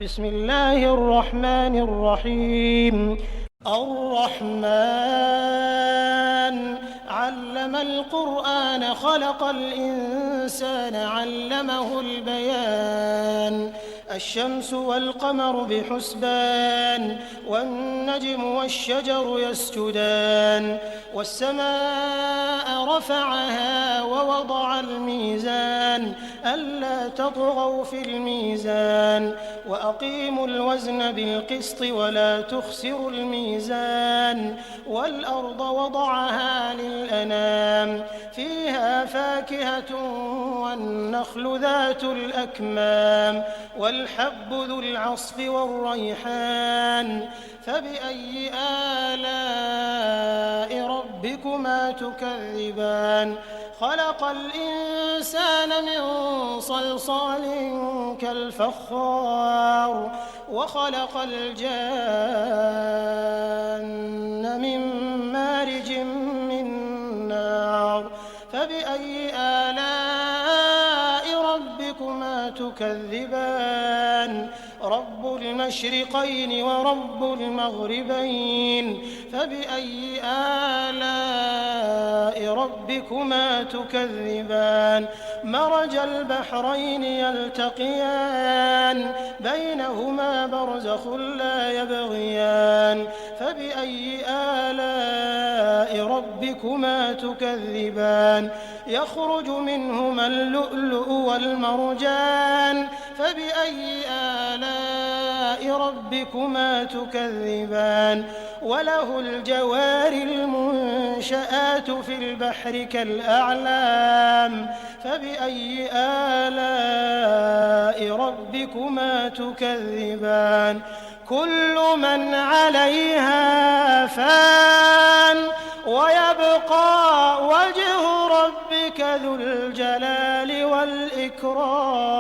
بسم الله الرحمن الرحيم. الرحمن علم القرآن خلق الإنسان علمه البيان. الشمس والقمر بحسبان والنجم والشجر يسجدان والسماء رفعها ووضع الميزان ألا تطغوا في الميزان وأقيموا الوزن بالقسط ولا تخسروا الميزان والأرض وضعها للأنام فيها فاكهة والنخل ذات الأكمام والحب ذو العصف والريحان فبأي آلاء ربكما تكذبان خلق الإنسان من صلصال كالفخار وخلق الجان من مارج من نار فبأي آلاء ربكما تكذبان رب المشرقين ورب المغربين فبأي آلاء ربكما تكذبان مرج البحرين يلتقيان بينهما برزخ لا يبغيان فبأي آلاء ربكما تكذبان يخرج منهما اللؤلؤ والمرجان فبأي آلاء ربكما تكذبان وله الجوار المنشآت في البحر كالأعلام فبأي آلاء ربكما تكذبان كل من عليها فان ويبقى وجه ربك ذو الجلال والإكرام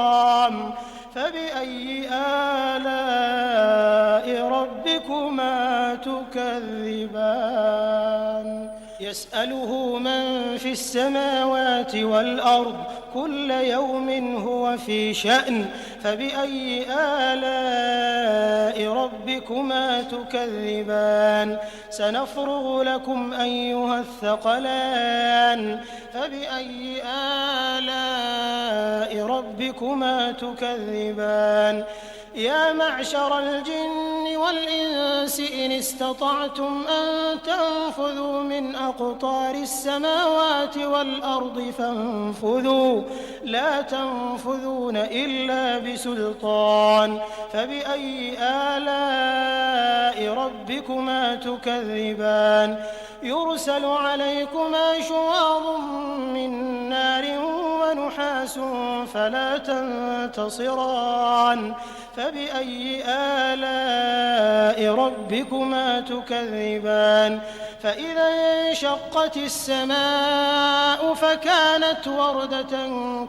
فبأي آلاء ربكما تكذبان يسأله من في السماوات والأرض كل يوم هو في شأن فبأي آلاء ربكما تكذبان سنفرغ لكم أيها الثقلان فبأي آلاء ربكما تكذبان يا معشر الجن والإنس إن استطعتم أن تنفذوا من أقطار السماوات والأرض فانفذوا لا تنفذون إلا بسلطان فبأي آلاء ربكما تكذبان يرسل عليكما شواظ من نار ونحاس فلا تنتصران فبأي آلاء ربكما تكذبان فإذا انشقت السماء فكانت وردة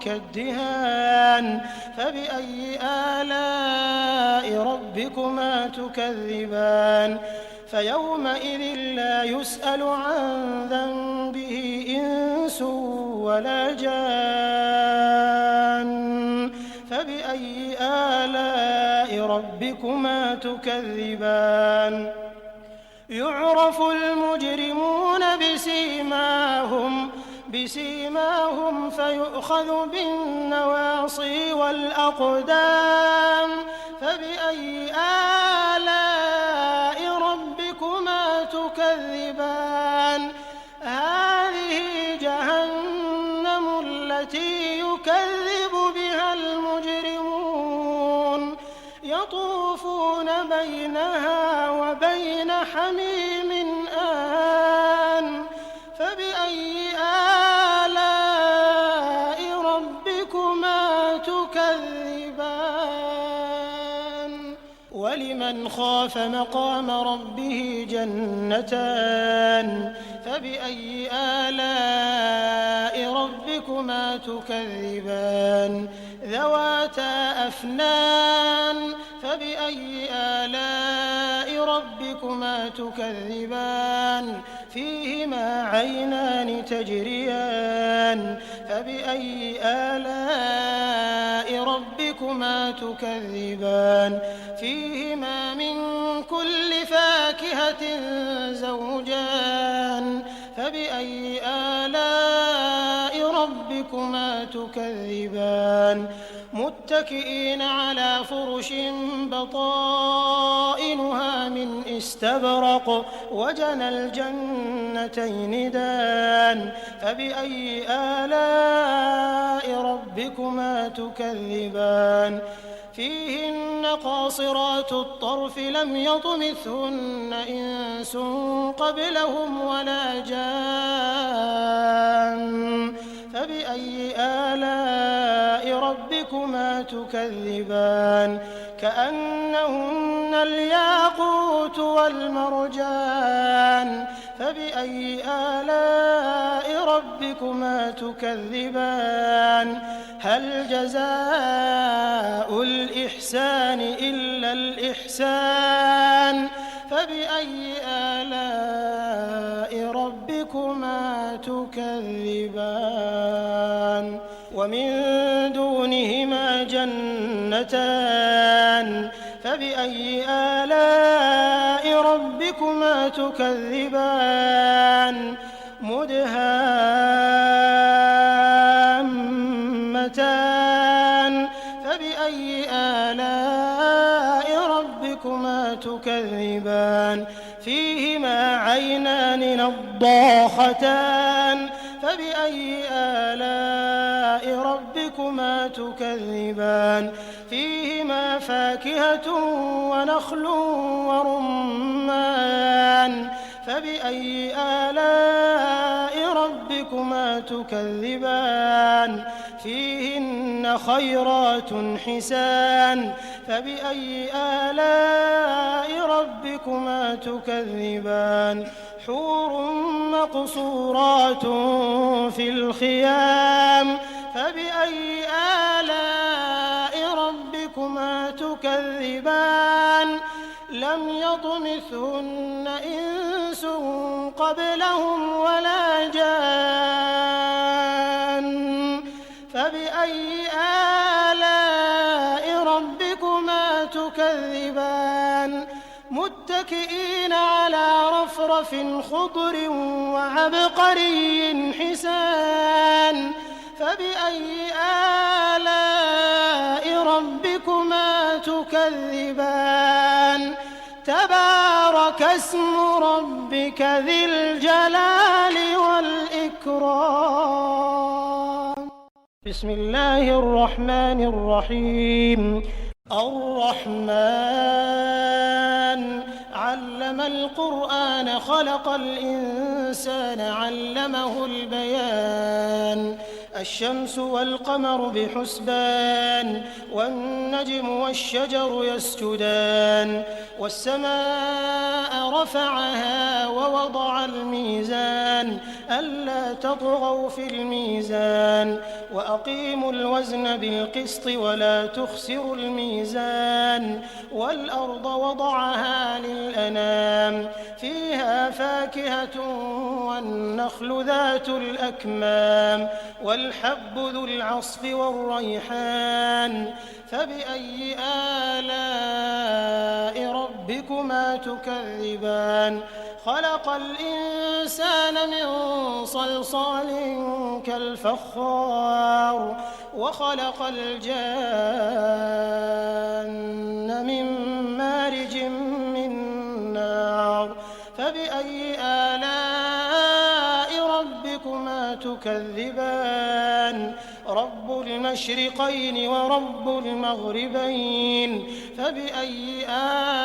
كالدهان فبأي آلاء ربكما تكذبان فيومئذ لا يسأل عن ذنبه إنس ولا جان فبأي آلاء ربكما تكذبان يعرف المجرمون بسيماهم فيؤخذ بالنواصي والأقدام فبأي آلاء ربكما تكذبان هذه جهنم التي يكذب بها المجرمون يطوفون بينها وبين حميم آن فبأي آلاء ربكما تكذبان ولمن خاف مقام ربه جنتان فبأي آلاء ربكما تكذبان ذواتا أفنان فبأي آلاء ربكما تكذبان فيهما عينان تجريان فبأي آلاء ربكما ربكما تكذبان فيهما من كل فاكهة زوجان فبأي آلاء ربكما تكذبان متكئين على فرش بطائنها من استبرق وجنى الجنتين دان فبأي آلاء ربكما تكذبان فيهن قاصرات الطرف لم يطمثهن إنس قبلهم ولا جان فبأي آلاء ربكما تكذبان كأنهن الياقوت والمرجان فبأي آلاء ربكما تكذبان هل جزاء الإحسان إلا الإحسان فبأي آلاء ربكما تكذبان ومن دونهما جنتان فبأي آلاء ربكما تكذبان مدهامتان فبأي آلاء ربكما تكذبان فيهما عينان نضاختان فبأي آلاء ربكما تكذبان فيهما فاكهة ونخل ورمان فبأي آلاء ربكما تكذبان فيهن خيرات حسان فبأي آلاء ربكما تكذبان حور مقصورات في الخيام فبأي آلاء ربكما تكذبان لم يطمثهن إنس قبلهم ولا جان فبأي آلاء ربكما تكذبان متكئين على رفرف خضر وعبقري حسان فبأي آلاء ربكما تكذبان تبارك اسم ربك ذي الجلال والإكرام بسم الله الرحمن الرحيم الرحمن علم القرآن خلق الإنسان علمه البيان الشمس والقمر بحسبان والنجم والشجر يسجدان والسماء رفعها ووضع الميزان ألا تطغوا في الميزان وأقيموا الوزن بالقسط ولا تخسروا الميزان والأرض وضعها للأنام فيها فاكهة والنخل ذات الأكمام والحب ذو العصف والريحان فبأي آلاء ربكما تكذبان خلق الإنسان من صلصال كالفخار وخلق الجان من مارج من نار فبأي آلاء ربكما تكذبان رب المشرقين ورب المغربين فبأي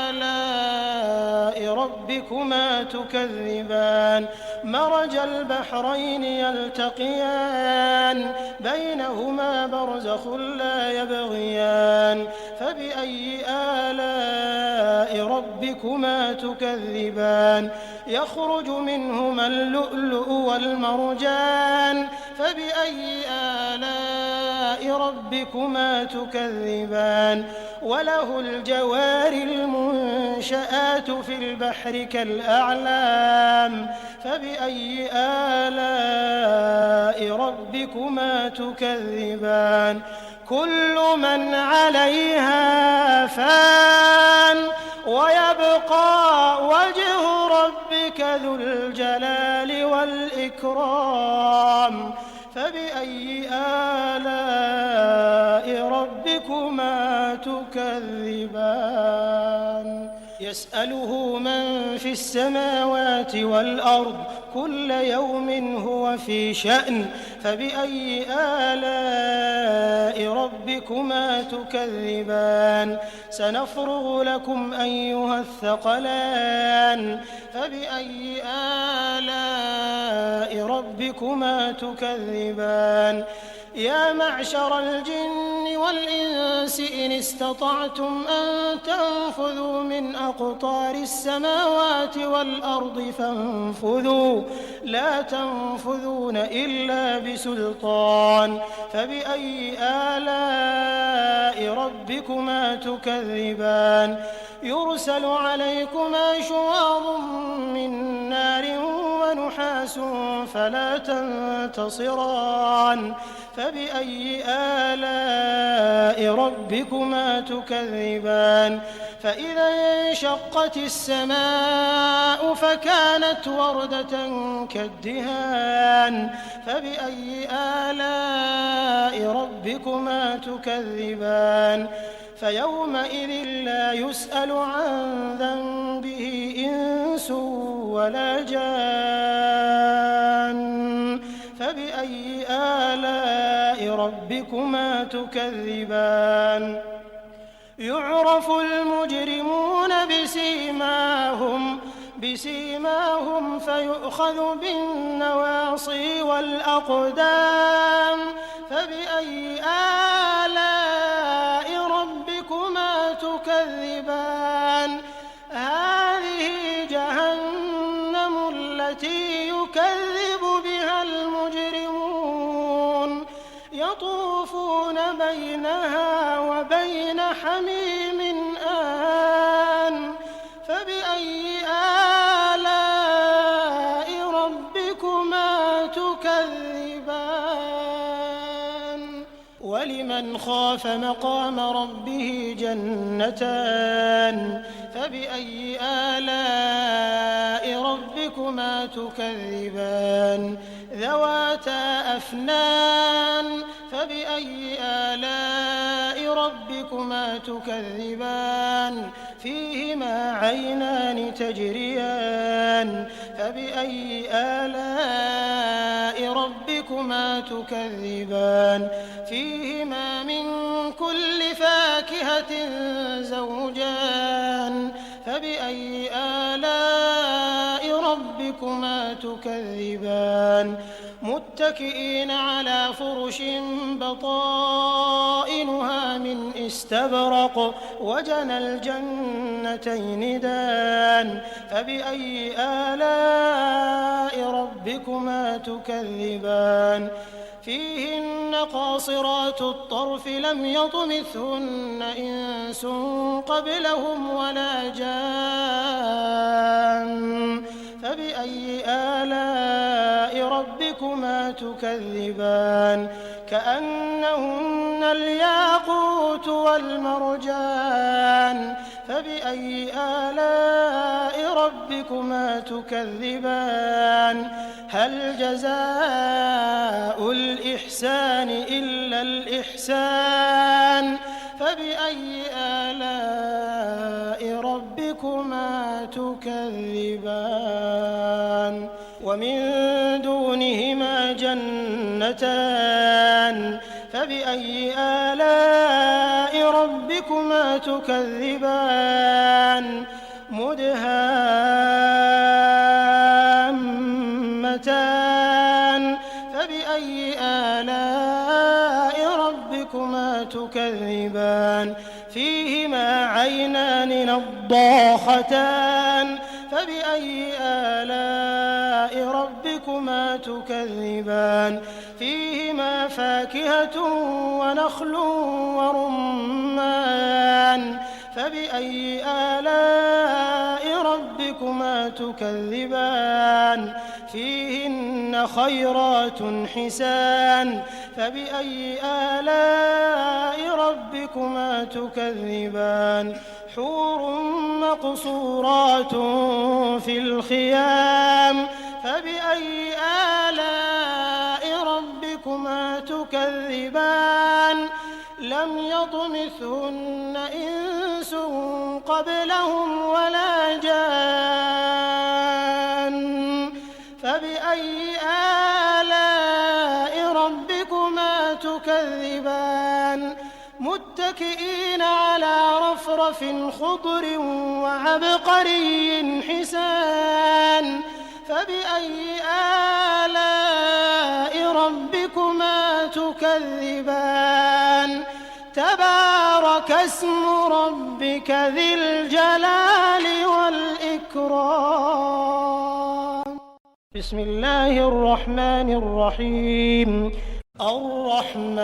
آلاء ربكما تكذبان مرج البحرين يلتقيان بينهما برزخ لا يبغيان فبأي آلاء ربكما تكذبان يخرج منهما اللؤلؤ والمرجان فبأي آلاء ربكما تكذبان وله الجوار المنشآت في البحر كالأعلام فبأي آلاء ربكما تكذبان كل من عليها فان ويبقى وجه ربك ذو الجلال والإكرام فبأي آلاء ربكما تكذبان يسأله من في السماوات والأرض كل يوم هو في شأن فبأي آلاء ربكما تكذبان سنفرغ لكم أيها الثقلان فبأي آلاء ربكما تكذبان يا معشر الجن والإنس إن استطعتم أن تنفذوا من أقطار السماوات والأرض فانفذوا لا تنفذون إلا بسلطان فبأي آلاء ربكما تكذبان يرسل عليكما شواظ من نار ونحاس فلا تنتصران فبأي آلاء ربكما تكذبان فإذا انشقت السماء فكانت وردة كالدهان فبأي آلاء ربكما تكذبان فيومئذ لا يسأل عن ذنبه إنس ولا جان فبأي آلاء ربكما تكذبان يعرف المجرمون بسيماهم فيؤخذ بالنواصي والأقدام فبأي آلاء ربكما تكذبان هذه جهنم التي يكذب بها المجرمون يطوفون بينها وبين حميم آن فبأي آلاء ربكما تكذبان ولمن خاف مقام ربه جنتان فبأي آلاء ربكما تكذبان ذواتا أفنان فبأي آلاء ربكما تكذبان فيهما عينان تجريان فبأي آلاء ربكما تكذبان فيهما من كل فاكهة زوجان فبأي آلاء ربكما تكذبان متكئين على فرش بطائنها من استبرق وجنى الجنتين دان فبأي آلاء ربكما تكذبان فيهن قاصرات الطرف لم يطمثهن إنس قبلهم ولا جان فبأي آلاء ربكما تكذبان كأنهن الياقوت والمرجان فبأي آلاء ربكما تكذبان هل جزاء الإحسان إلا الإحسان فبأي آلاء ربكما تكذبان ومن دونهما جنتان فبأي آلاء ربكما تكذبان مدهامتان فبأي آلاء ربكما تكذبان فيهما عينان نضاختان فبأي آلاء ربكما تكذبان فيهما فاكهة ونخل ورمان فبأي آلاء ربكما تكذبان فيهن خيرات حسان فبأي آلاء ربكما تكذبان حور مقصورات في الخيام فبأي آلاء ربكما تكذبان لم يطمثهن إنس قبلهم ولا جان فبأي آلاء ربكما تكذبان متكئين على رفرف خضر وعبقري حسان فبأي آلاء ربكما تكذبان تبارك اسم ربك ذي الجلال والإكرام بسم الله الرحمن الرحيم الرحمن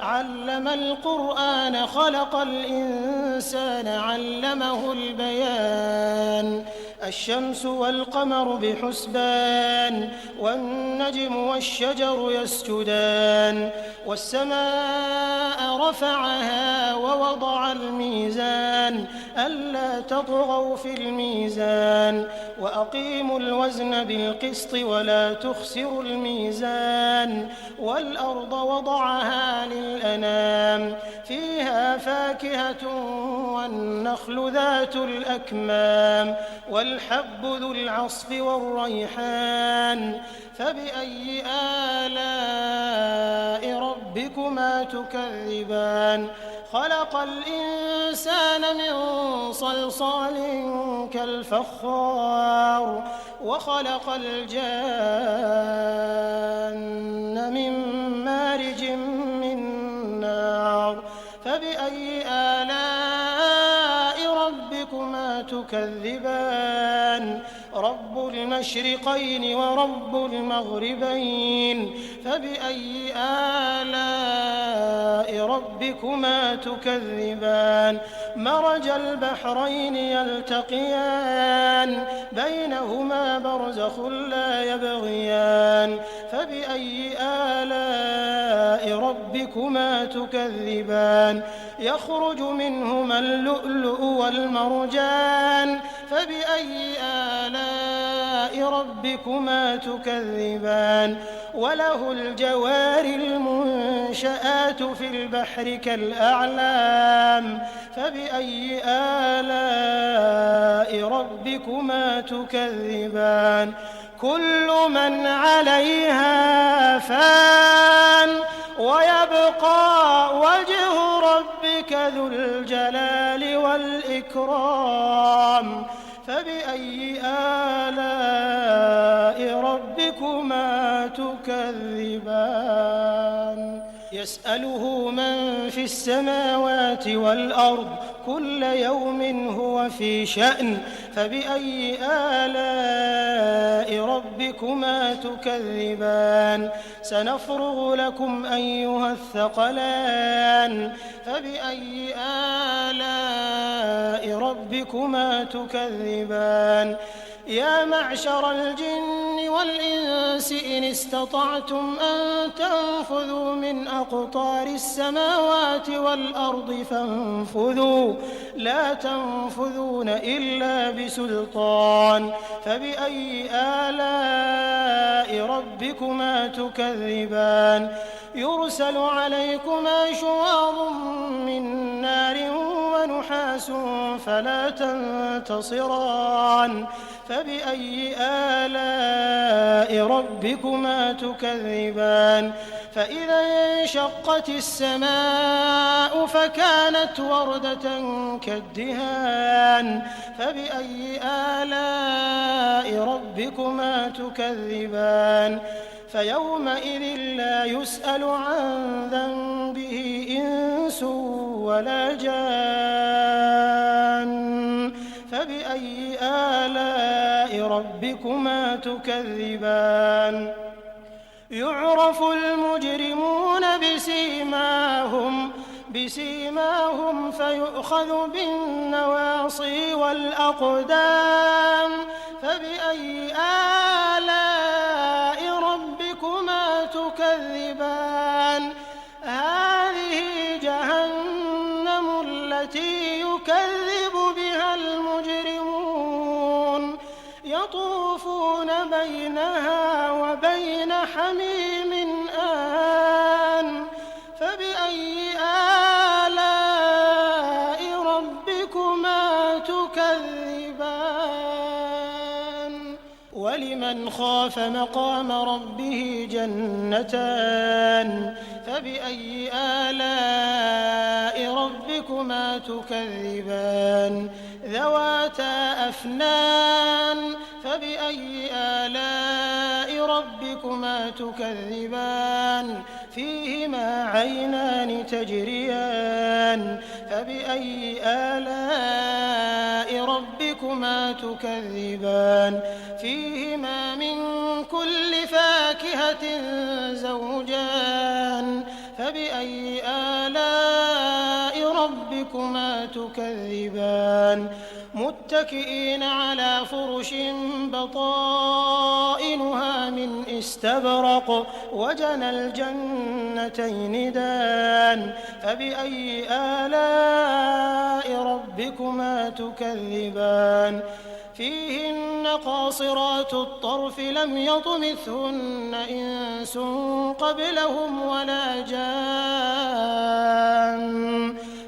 علم القرآن خلق الإنسان علمه البيان الشمس والقمر بحسبان والنجم والشجر يسجدان والسماء رفعها ووضع الميزان ألا تطغوا في الميزان وأقيموا الوزن بالقسط ولا تخسروا الميزان والأرض وضعها للأنام فيها فاكهة والنخل ذات الأكمام والحب ذو العصف والريحان فبأي آلاء ربكما تكذبان خلق الإنسان من صلصال كالفخار وخلق الجان من مارج من نار فبأي آلاء ربكما تكذبان رب المشرقين ورب المغربين فبأي آلاء ربكما تكذبان مرج البحرين يلتقيان بينهما برزخ لا يبغيان فبأي آلاء ربكما تكذبان يخرج منهما اللؤلؤ والمرجان فبأي آلاء ربكما تكذبان وله الجوار المنشآت في البحر كالأعلام فبأي آلاء ربكما تكذبان كل من عليها فان ويبقى وجه ربك ذو الجلال والإكرام فبأي آلاء ربكما تكذبان يسأله من في السماوات والأرض كل يوم هو في شأن فبأي آلاء ربكما تكذبان سنفرغ لكم أيها الثقلان فبأي آلاء ربكما تكذبان يا معشر الجن والإنس إن استطعتم أن تنفذوا من أقطار السماوات والأرض فانفذوا لا تنفذون إلا بسلطان فبأي آلاء ربكما تكذبان يرسل عليكما شواظ من نار ونحاس فلا تنتصران فبأي آلاء ربكما تكذبان فإذا انشقت السماء فكانت وردة كالدهان فبأي آلاء ربكما تكذبان فيومئذ لا يسأل عن ذنبه إنس ولا جان فبأي آلاء ربكما تكذبان يعرف المجرمون بسيماهم فيؤخذ بالنواصي والأقدام فبأي فبأي آلاء ربكما تكذبان هذه جهنم التي يكذب بها المجرمون يطوفون بينها وبين حميم آن فبأي آلاء ربكما تكذبان ولمن خاف مقام ربه جنتان فبأي آلاء ربكما تكذبان ذواتا أفنان فبأي آلاء ربكما تكذبان فيهما عينان تجريان فبأي آلاء ربكما تكذبان فيهما من كل فاكهة زوجان فبأي آلاء ربكما تكذبان متكئين على فرش بطائنها من استبرق وجنى الجنتين دان فبأي آلاء ربكما تكذبان فيهن قاصرات الطرف لم يطمثهن إنس قبلهم ولا جان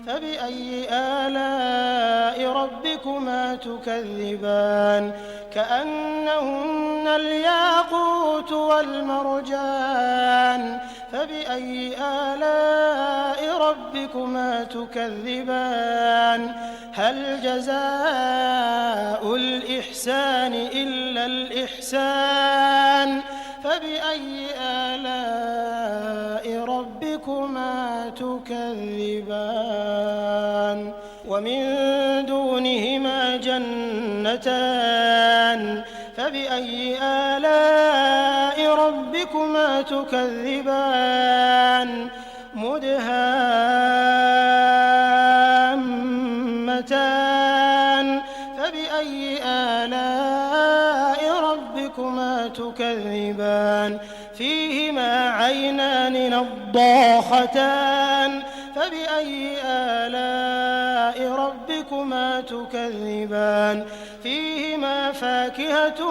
فبأي آلاء ربكما تكذبان كأنهن الياقوت والمرجان فبأي آلاء ربكما تكذبان هل جزاء الإحسان إلا الإحسان فبأي آلاء ربكما تكذبان ومن دونهما جنتان فبأي آلاء ربكما تكذبان مدهامتان فبأي آلاء ربكما تكذبان فيهما عينان نضاختان فبأي آلاء ربكما تكذبان فيهما فاكهة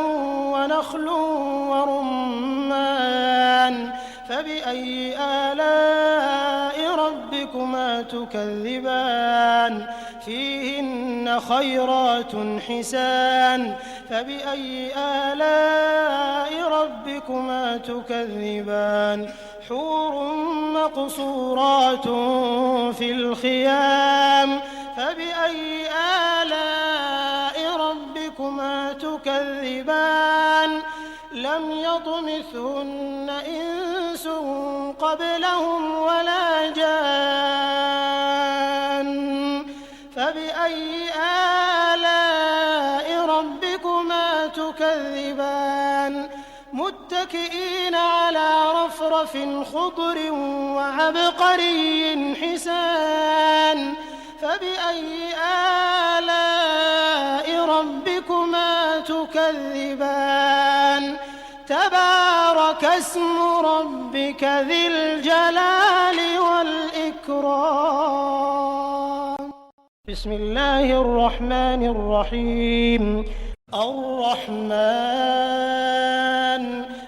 ونخل ورمان فبأي آلاء ربكما تكذبان فيهن خيرات حسان فبأي آلاء ربكما تكذبان حور مقصورات في الخيام فبأي آلاء ربكما تكذبان لم يطمثهن إنس قبلهم ولا جان فبأي آلاء ربكما تكذبان متكئين على رفرف خضر وعبقري حسان فبأي آلاء ربكما تكذبان تبارك اسم ربك ذي الجلال والإكرام بسم الله الرحمن الرحيم الرحمن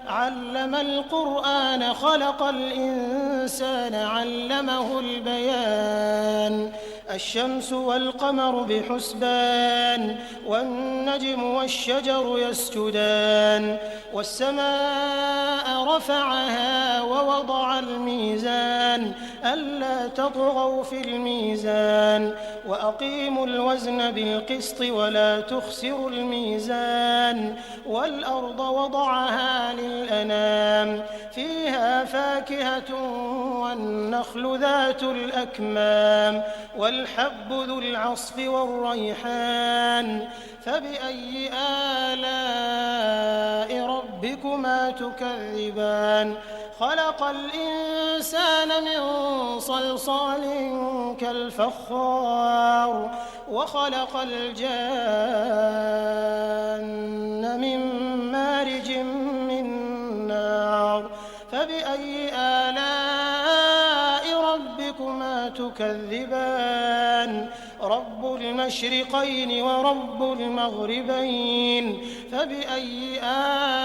علم القرآن خلق الإنسان علمه البيان الشمس والقمر بحسبان والنجم والشجر يسجدان والسماء رفعها ووضع الميزان ألا تطغوا في الميزان وأقيموا الوزن بالقسط ولا تخسروا الميزان والأرض وضعها للأنام فيها فاكهة والنخل ذات الأكمام والحب ذو العصف والريحان فبأي آلاء ربكما تكذبان خلق الإنسان من صلصال كالفخار وخلق الجان من رب المشرقين ورب المغربين فبأي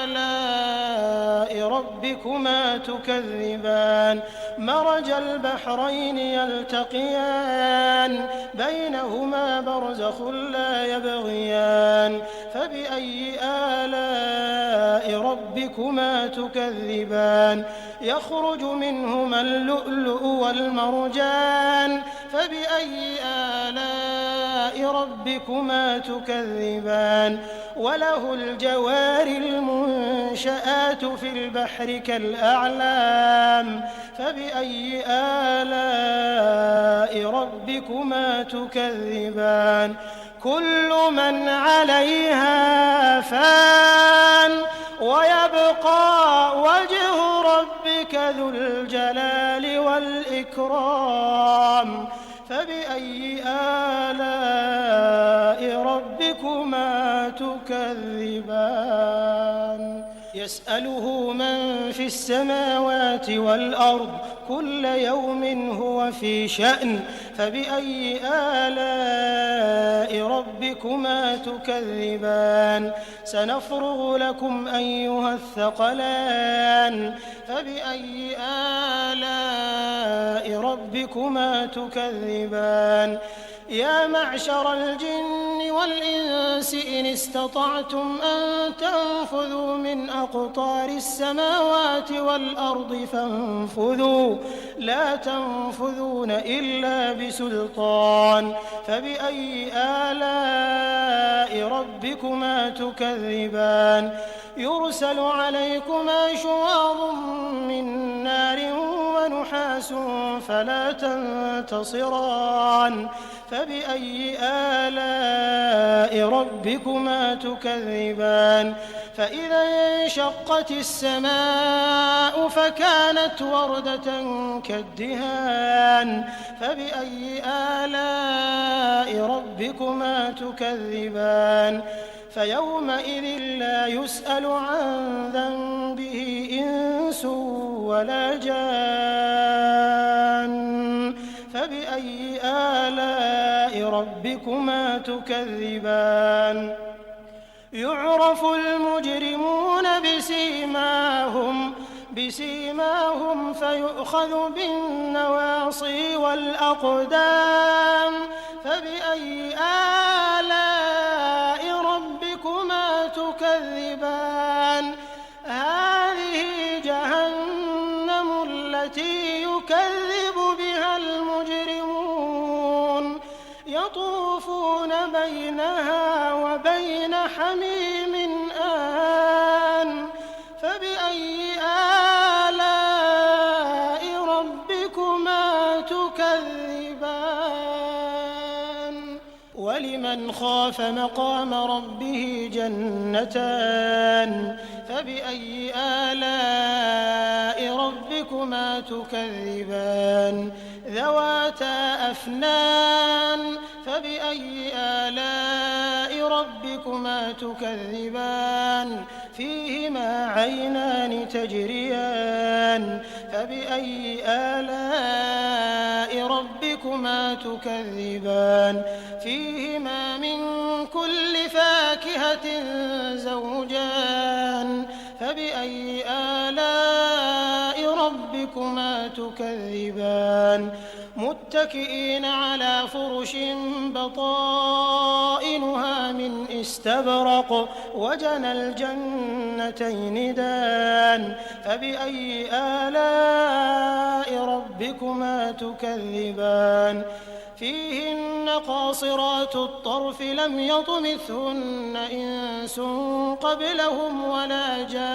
آلاء ربكما تكذبان مرج البحرين يلتقيان بينهما برزخ لا يبغيان فبأي آلاء ربكما تكذبان يخرج منهما اللؤلؤ والمرجان فبأي آلاء ربكما تكذبان وله الجوار المنشآت في البحر كالأعلام فبأي آلاء ربكما تكذبان كل من عليها فان ويبقى وجه ربك ذو الجلال والإكرام فبأي آلاء ربكما تكذبان يسأله من في السماوات والأرض كل يوم هو في شأن فبأي آلاء ربكما تكذبان سنفرغ لكم أيها الثقلان فبأي آلاء ربكما تكذبان يا معشر الجن والإنس إن استطعتم أن تنفذوا من أقطار السماوات والأرض فانفذوا لا تنفذون إلا بسلطان فبأي آلاء ربكما تكذبان يرسل عليكما شواظ من نار ونحاس فلا تنتصران فبأي آلاء ربكما تكذبان فإذا انشقت السماء فكانت وردة كالدهان فبأي آلاء ربكما تكذبان فيومئذ لا يسأل عن ذنبه إنس ولا جان فبأي آلاء ربكما تكذبان يعرف المجرمون بسيماهم فيؤخذ بالنواصي والأقدام فبأي آلاء ربكما تكذبان هذه جهنم التي يكذب بها المجرمون يطوفون بينها وبين حميم آن فبأي آلاء ربكما تكذبان ولمن خاف مقام ربه جنتان فبأي آلاء ربكما تكذبان ذواتا أفنان فبأي آلاء ربكما تكذبان فيهما عينان تجريان فبأي آلاء ربكما تكذبان فيهما من كل فاكهة زوجان فبأي آلاء ربكما تكذبان متكئين على فرش بطائنها من استبرق وجنى الجنتين دان فبأي آلاء ربكما تكذبان فيهن قاصرات الطرف لم يطمثهن إنس قبلهم ولا جان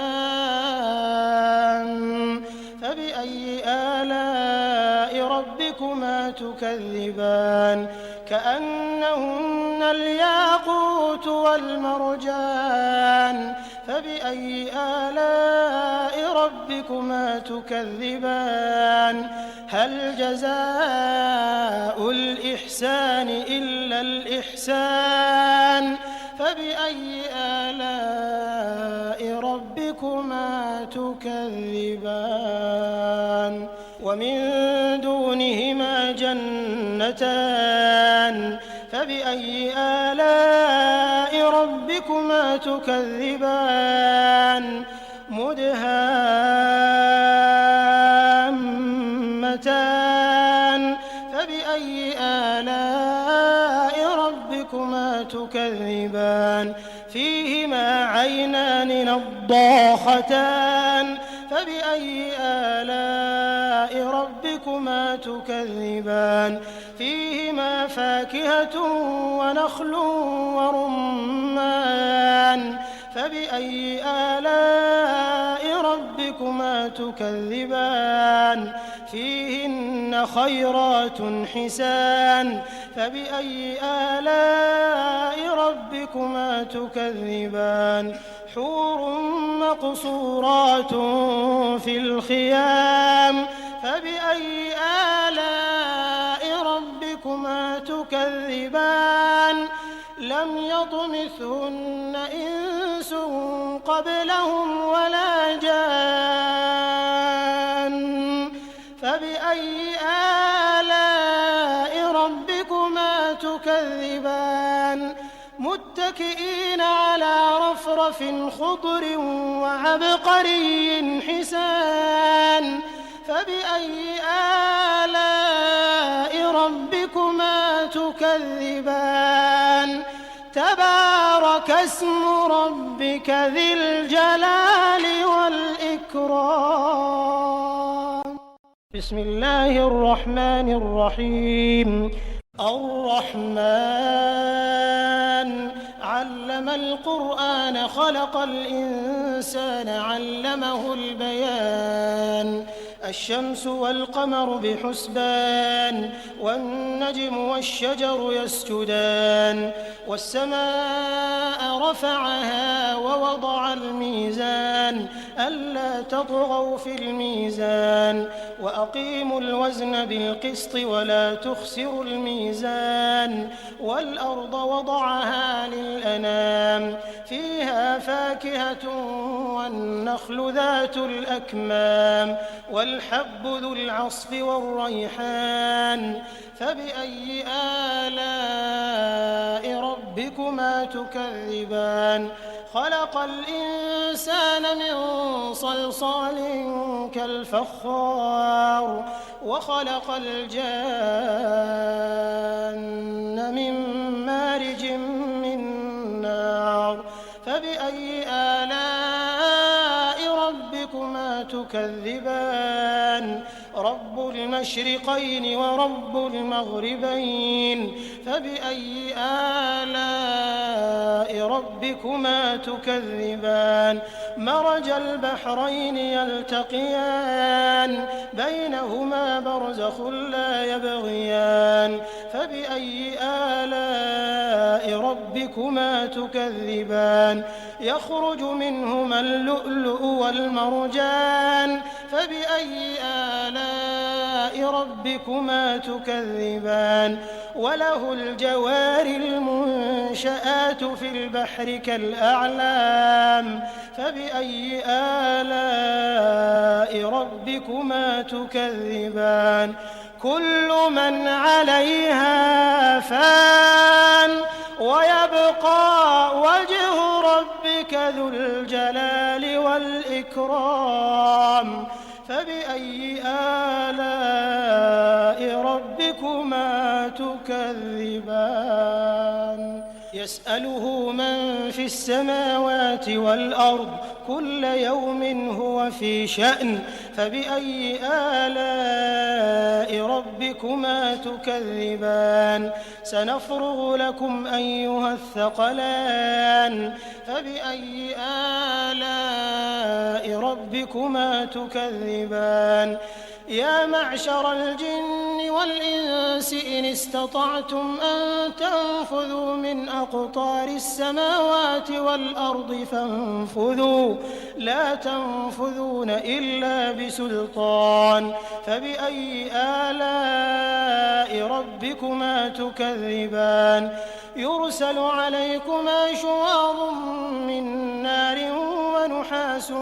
فبأي آلاء ربكما تكذبان كأنهن الياقوت والمرجان فبأي آلاء ربكما تكذبان هل جزاء الإحسان إلا الإحسان فبأي آلاء ربكما تكذبان ومن دونهما جنتان فبأي آلاء ربكما تكذبان مدهامتان فبأي آلاء ربكما تكذبان فيهما عينان نضاختان فبأي آلاء ربكما تكذبان فيهما فاكهة ونخل ورمان فبأي آلاء ربكما تكذبان فيهن خيرات حسان فبأي آلاء ربكما تكذبان حور مقصورات في الخيام فبأي آلاء ربكما تكذبان لم يطمثهن إنس قبلهم ولا جان فبأي آلاء ربكما تكذبان متكئين على رفرف خضر وعبقري حسان فبأي آلاء ربكما تكذبان تبارك اسم ربك ذي الجلال والإكرام بسم الله الرحمن الرحيم الرحمن علم القرآن خلق الإنسان علمه البيان الشمس والقمر بحسبان والنجم والشجر يسجدان والسماء رفعها ووضع الميزان ألا تطغوا في الميزان وأقيموا الوزن بالقسط ولا تخسروا الميزان والأرض وضعها للأنام فيها فاكهة والنخل ذات الأكمام والحب ذو العصف والريحان فبأي آلاء ربكما تكذبان خلق الإنسان من صلصال كالفخار وخلق الجان من مارج من نار فبأي آلاء ربكما تكذبان رب المشرقين ورب المغربين فبأي آلاء ربكما تكذبان مرج البحرين يلتقيان بينهما برزخ لا يبغيان فبأي آلاء ربكما تكذبان يخرج منهما اللؤلؤ والمرجان فبأي آلاء ربكما تكذبان وله الجوار المنشآت في البحر كالأعلام فبأي آلاء ربكما تكذبان كل من عليها فان ويبقى وجه ربك ذو الجلال والإكرام فبأي آلاء ربكما تكذبان يسأله من في السماوات والأرض كل يوم هو في شأن فبأي آلاء ربكما تكذبان سنفرغ لكم أيها الثقلان فبأي آلاء ربكما تكذبان يا معشر الجن والإنس إن استطعتم أن تنفذوا من أقطار السماوات والأرض فانفذوا لا تنفذون إلا بسلطان فبأي آلاء ربكما تكذبان يرسل عليكما شواظ من نار ونحاس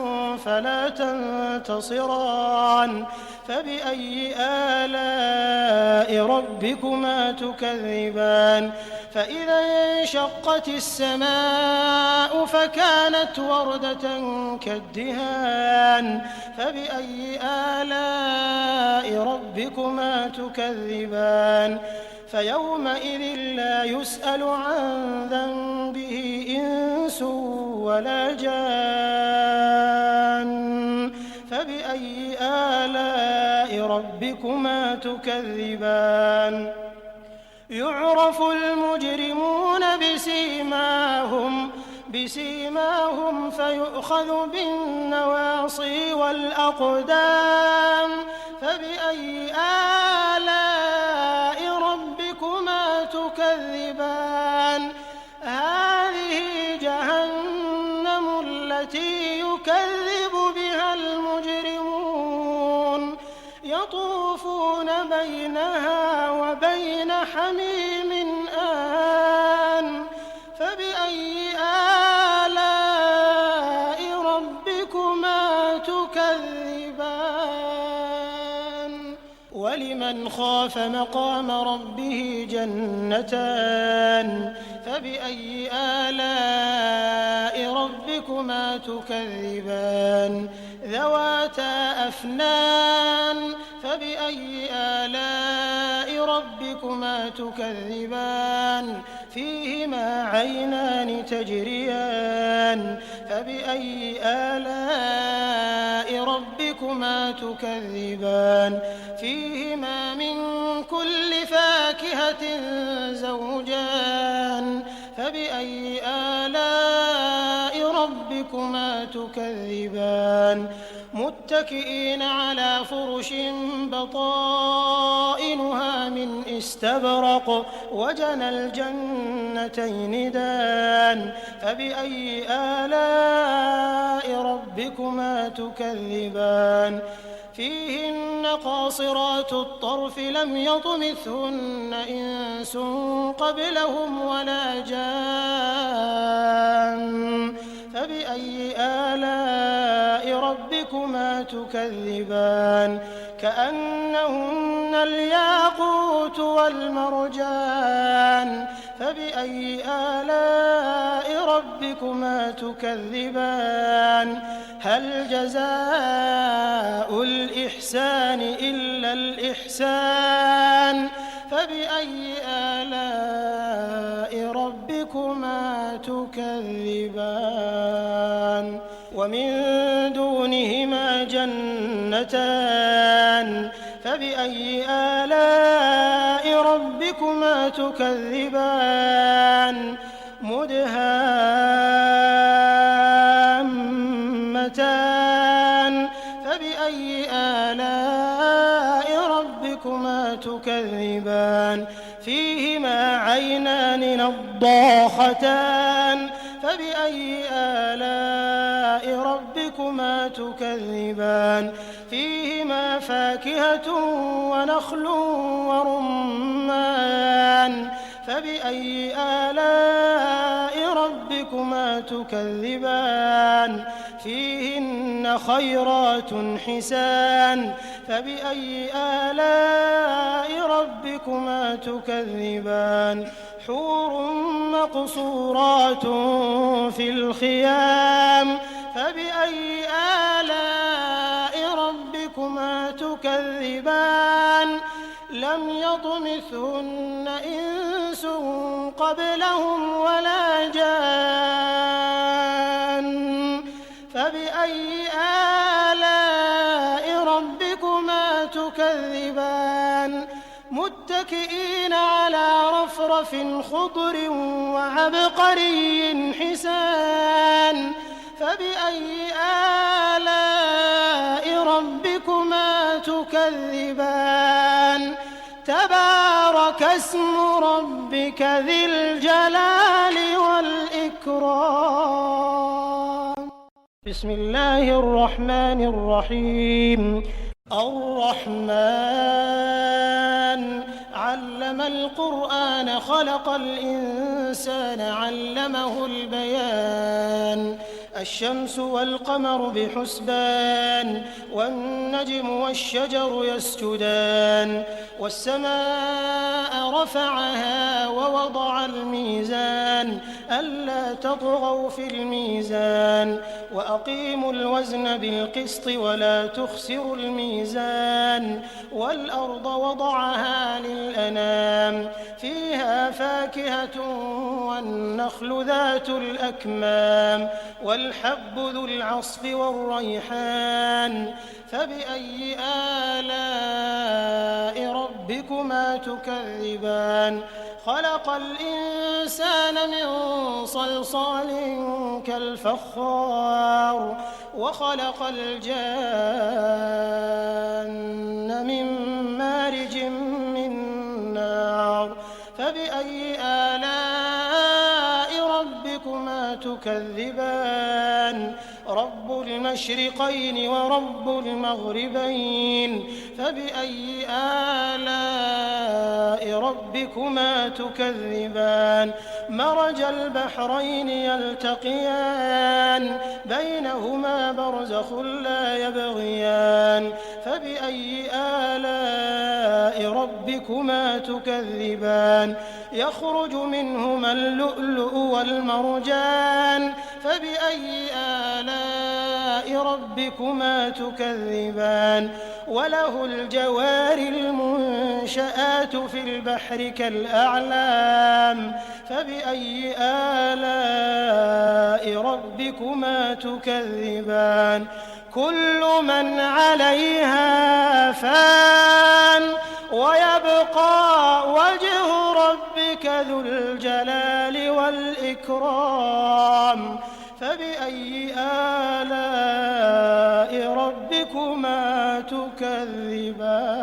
فلا تنتصران فبأي آلاء ربكما تكذبان فإذا انشقت السماء فكانت وردة كالدهان فبأي آلاء ربكما تكذبان فيومئذ لا يسأل عن ذنبه إنس ولا جان فبأي آلاء ربكما تكذبان يعرف المجرمون بسيماهم فيؤخذ بالنواصي والأقدام فبأي آلاء ربكما تكذبان هذه جهنم التي يكذب بها المجرمون يطوفون بينها وبين حميم آن فبأي آلاء ربكما تكذبان ولمن خاف مقام ربه جنتان فبأي آلاء ربكما تكذبان ذواتا أفنان فبأي آلاء ربكما تكذبان فيهما عينان تجريان فبأي آلاء ربكما تكذبان فيهما من كل فاكهة زوجان فبأي آلاء ربكما تكذبان متكئين على فرش بطائنها من استبرق وجنى الجنتين دان فبأي آلاء ربكما تكذبان فيهن قاصرات الطرف لم يطمثهن إنس قبلهم ولا جان فبأي آلاء ربكما تكذبان كأنهن الياقوت والمرجان فبأي آلاء ربكما تكذبان هل جزاء الإحسان إلا الإحسان فبأي آلاء ربكما تكذبان ومن دونهما جنتان فبأي آلاء ربكما تكذبان مدهامتان فبأي آلاء ربكما تكذبان فيهما عينان نضاختان فبأي آلاء ربكما تكذبان فيهما فاكهة ونخل ورمان فبأي آلاء ربكما تكذبان فيهن خيرات حسان فبأي آلاء ربكما تكذبان حور مقصورات في الخيام فبأي آلاء ربكما تكذبان لم يطمثهن إنس قبلهم ولا جان فبأي آلاء ربكما تكذبان متكئين على رفرف خضر وعبقري حسان فبأي آلاء ربكما تكذبان تبارك اسم ربك ذي الجلال والإكرام بسم الله الرحمن الرحيم الرحمن علم القرآن خلق الإنسان علمه البيان الشمس والقمر بحسبان والنجم والشجر يسجدان والسماء رفعها ووضع الميزان ألا تطغوا في الميزان وأقيموا الوزن بالقسط ولا تخسروا الميزان والأرض وضعها للأنام فيها فاكهة والنخل ذات الأكمام والحب ذو العصف والريحان فبأي آلاء ربكما تكذبان خلق الإنسان من صلصال كالفخار وخلق الجان من مارج من نار فبأي آلاء ربكما تكذبان رب المشرقين ورب المغربين فبأي آلاء ربكما تكذبان مرج البحرين يلتقيان بينهما برزخ لا يبغيان فبأي آلاء ربكما تكذبان يخرج منهما اللؤلؤ والمرجان فبأي آلاء ربكما تكذبان وله الجوار المنشآت في البحر كالأعلام فبأي آلاء ربكما تكذبان كل من عليها فان ويبقى وجه ربك ذو الجلال والإكرام فبأي آلاء ربكما تكذبان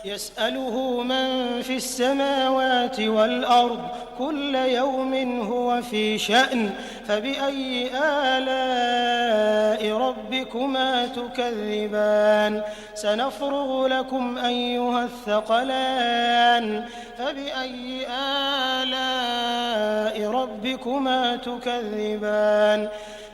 يسأله من في السماوات والأرض كل يوم هو في شأن فبأي آلاء ربكما تكذبان سنفرغ لكم أيها الثقلان فبأي آلاء ربكما تكذبان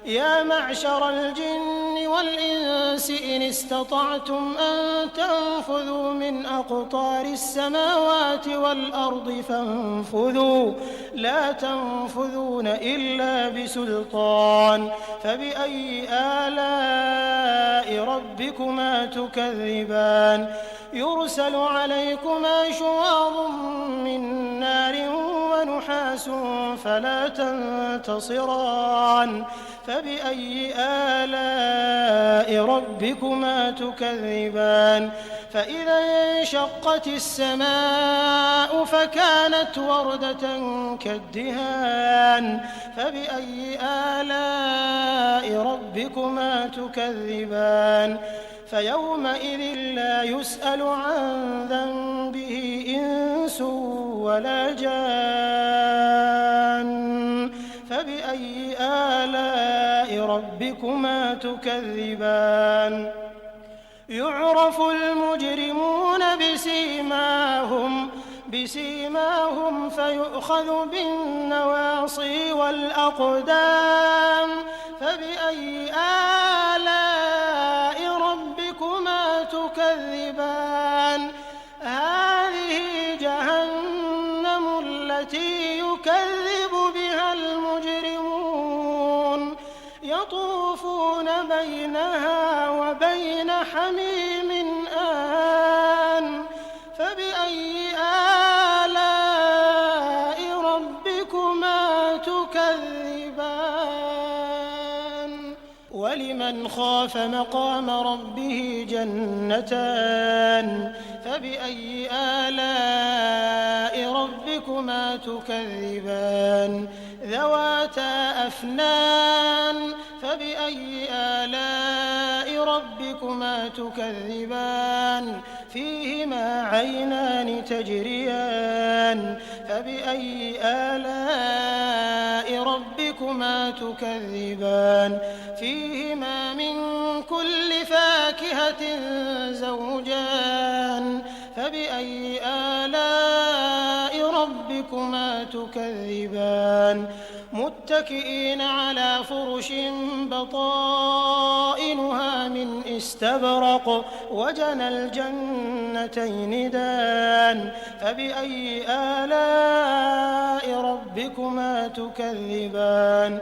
يا معشر الجن والإنس إن استطعتم أن تنفذوا من أقطار السماوات والأرض فانفذوا لا تنفذون إلا بسلطان فبأي آلاء ربكما تكذبان يرسل عليكما شواظ من نار ونحاس فلا تنتصران فبأي آلاء ربكما تكذبان فإذا انشقت السماء فكانت وردة كالدهان فبأي آلاء ربكما تكذبان فيومئذ لا يسأل عن ذنبه إنس ولا جان فبأي آلاء ربكما تكذبان يعرف المجرمون بسيماهم فيؤخذ بالنواصي والأقدام فبأي آلاء ربكما تكذبان هذه جهنم التي يكذب بها المجرمون يطوفون بينها وبين حميم آن فبأي آلاء ربكما تكذبان ولمن خاف مقام ربه جنتان فبأي آلاء ربكما تكذبان ذواتا أفنان فبأي آلاء ربكما تكذبان فيهما عينان تجريان فبأي آلاء ربكما تكذبان فيهما من كل فاكهة زوجان فبأي آلاء ربكما ربكما تكذبان متكئين على فرش بطائنها من استبرق وجنى الجنتين دان فبأي آلاء ربكما تكذبان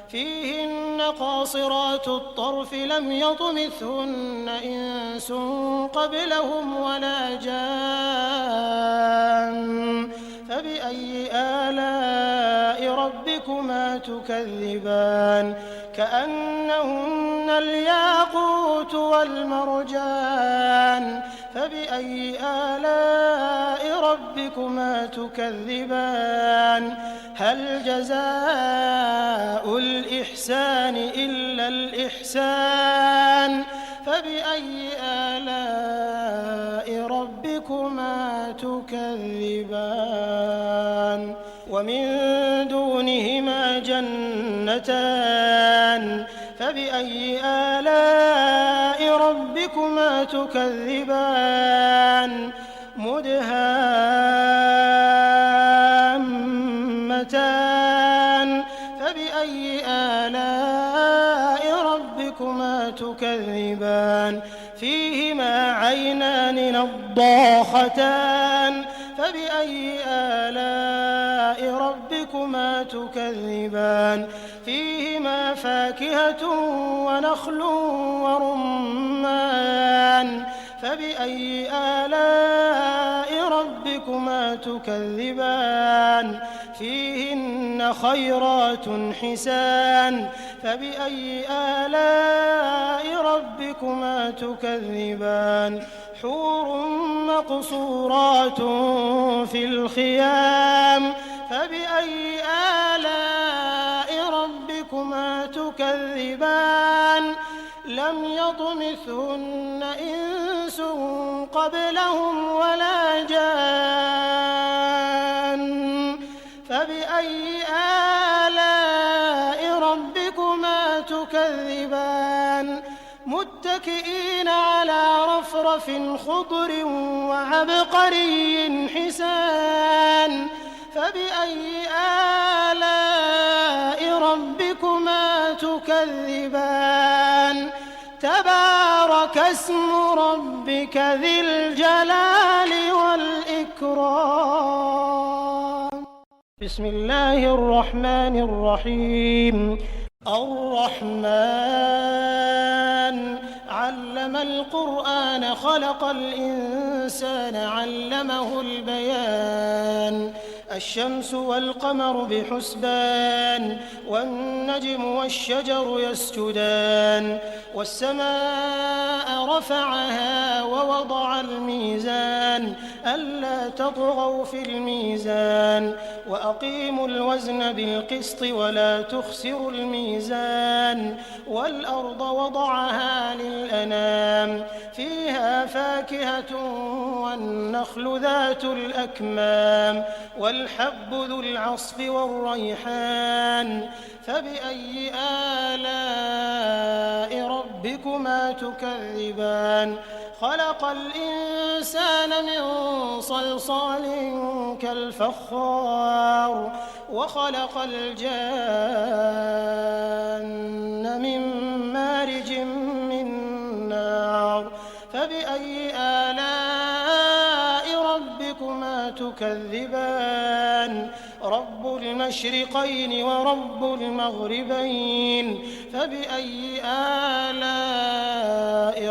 فيهن قاصرات الطرف لم يطمثهن إنس قبلهم ولا جان فبأي آلاء ربكما تكذبان كأنهن الياقوت والمرجان فبأي آلاء ربكما تكذبان هل جزاء الإحسان إلا الإحسان فبأي آلاء ربكما تكذبان ومن دونهما جنتان فبأي آلاء ربكما تكذبان مدهامتان فبأي آلاء ربكما تكذبان فيهما عينان نضاختان فبأي آلاء ربكما تكذبان فيهما فاكهة ونخل ورمان فبأي آلاء ربكما تكذبان فيهن خيرات حسان فبأي آلاء ربكما تكذبان حور مقصورات في الخيام فبأي آلاء ربكما تكذبان لم يطمثهن إنس قبلهم ولا جان فبأي آلاء ربكما تكذبان متكئين على رفرف خضر وعبقري حسان فبأي آلاء ربكما تكذبان تبارك اسم ربك ذي الجلال والإكرام بسم الله الرحمن الرحيم الرحمن علم القرآن خلق الإنسان علمه البيان الشمس والقمر بحسبان والنجم والشجر يسجدان والسماء رفعها ووضع الميزان ألا تطغوا في الميزان وأقيموا الوزن بالقسط ولا تخسروا الميزان والأرض وضعها للأنام فيها فاكهة والنخل ذات الأكمام والحب ذو العصف والريحان فبأي آلاء ربكما تكذبان خلق الإنسان من صلصال كالفخار وخلق الجان من مارج من نار فبأي آلاء ربكما تكذبان رب المشرقين ورب المغربين فبأي آلاء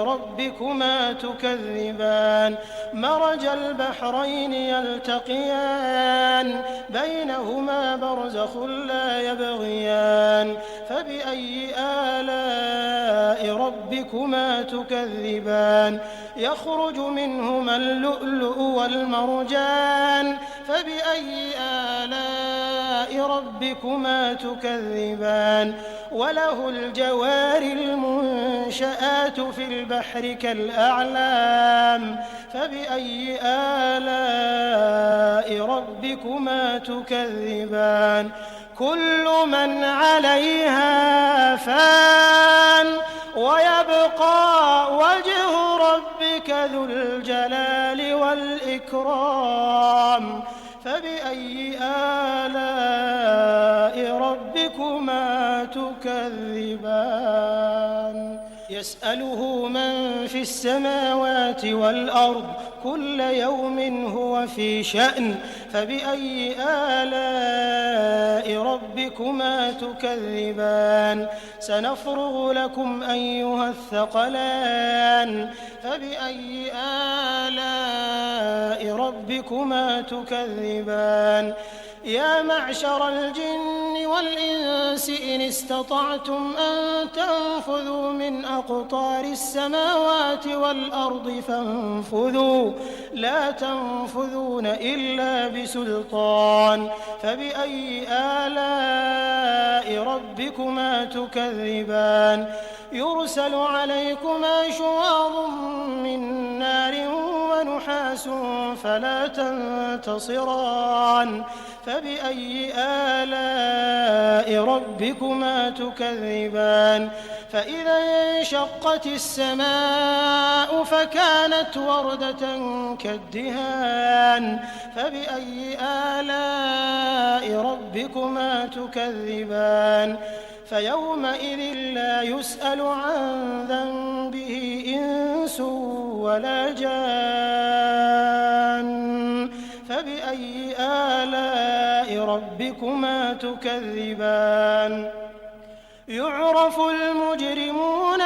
ربكما تكذبان مرج البحرين يلتقيان بينهما برزخ لا يبغيان فبأي آلاء ربكما تكذبان يخرج منهما اللؤلؤ والمرجان فبأي آلاء ربكما تكذبان وله الجوار المنشآت في البحر كالأعلام فبأي آلاء ربكما تكذبان كل من عليها فان ويبقى وجه ربك ذو الجلال والإكرام فبأي آلاء ربكما تكذبان يسأله من في السماوات والأرض كل يوم هو في شأن فبأي آلاء ربكما تكذبان سنفرغ لكم أيها الثقلان فبأي آلاء ربكما تكذبان يا معشر الجن والإنس إن استطعتم أن تنفذوا من أقطار السماوات والأرض فانفذوا لا تنفذون إلا بسلطان فبأي آلاء ربكما تكذبان يرسل عليكما شواظ من نار ونحاس فلا تنتصران فبأي آلاء ربكما تكذبان فإذا انشقت السماء فكانت وردة كالدهان فبأي آلاء ربكما تكذبان فيومئذ لا يسأل عن ذنبه إنس ولا جان فبأي آلاء ربكما تكذبان يعرف المجرمون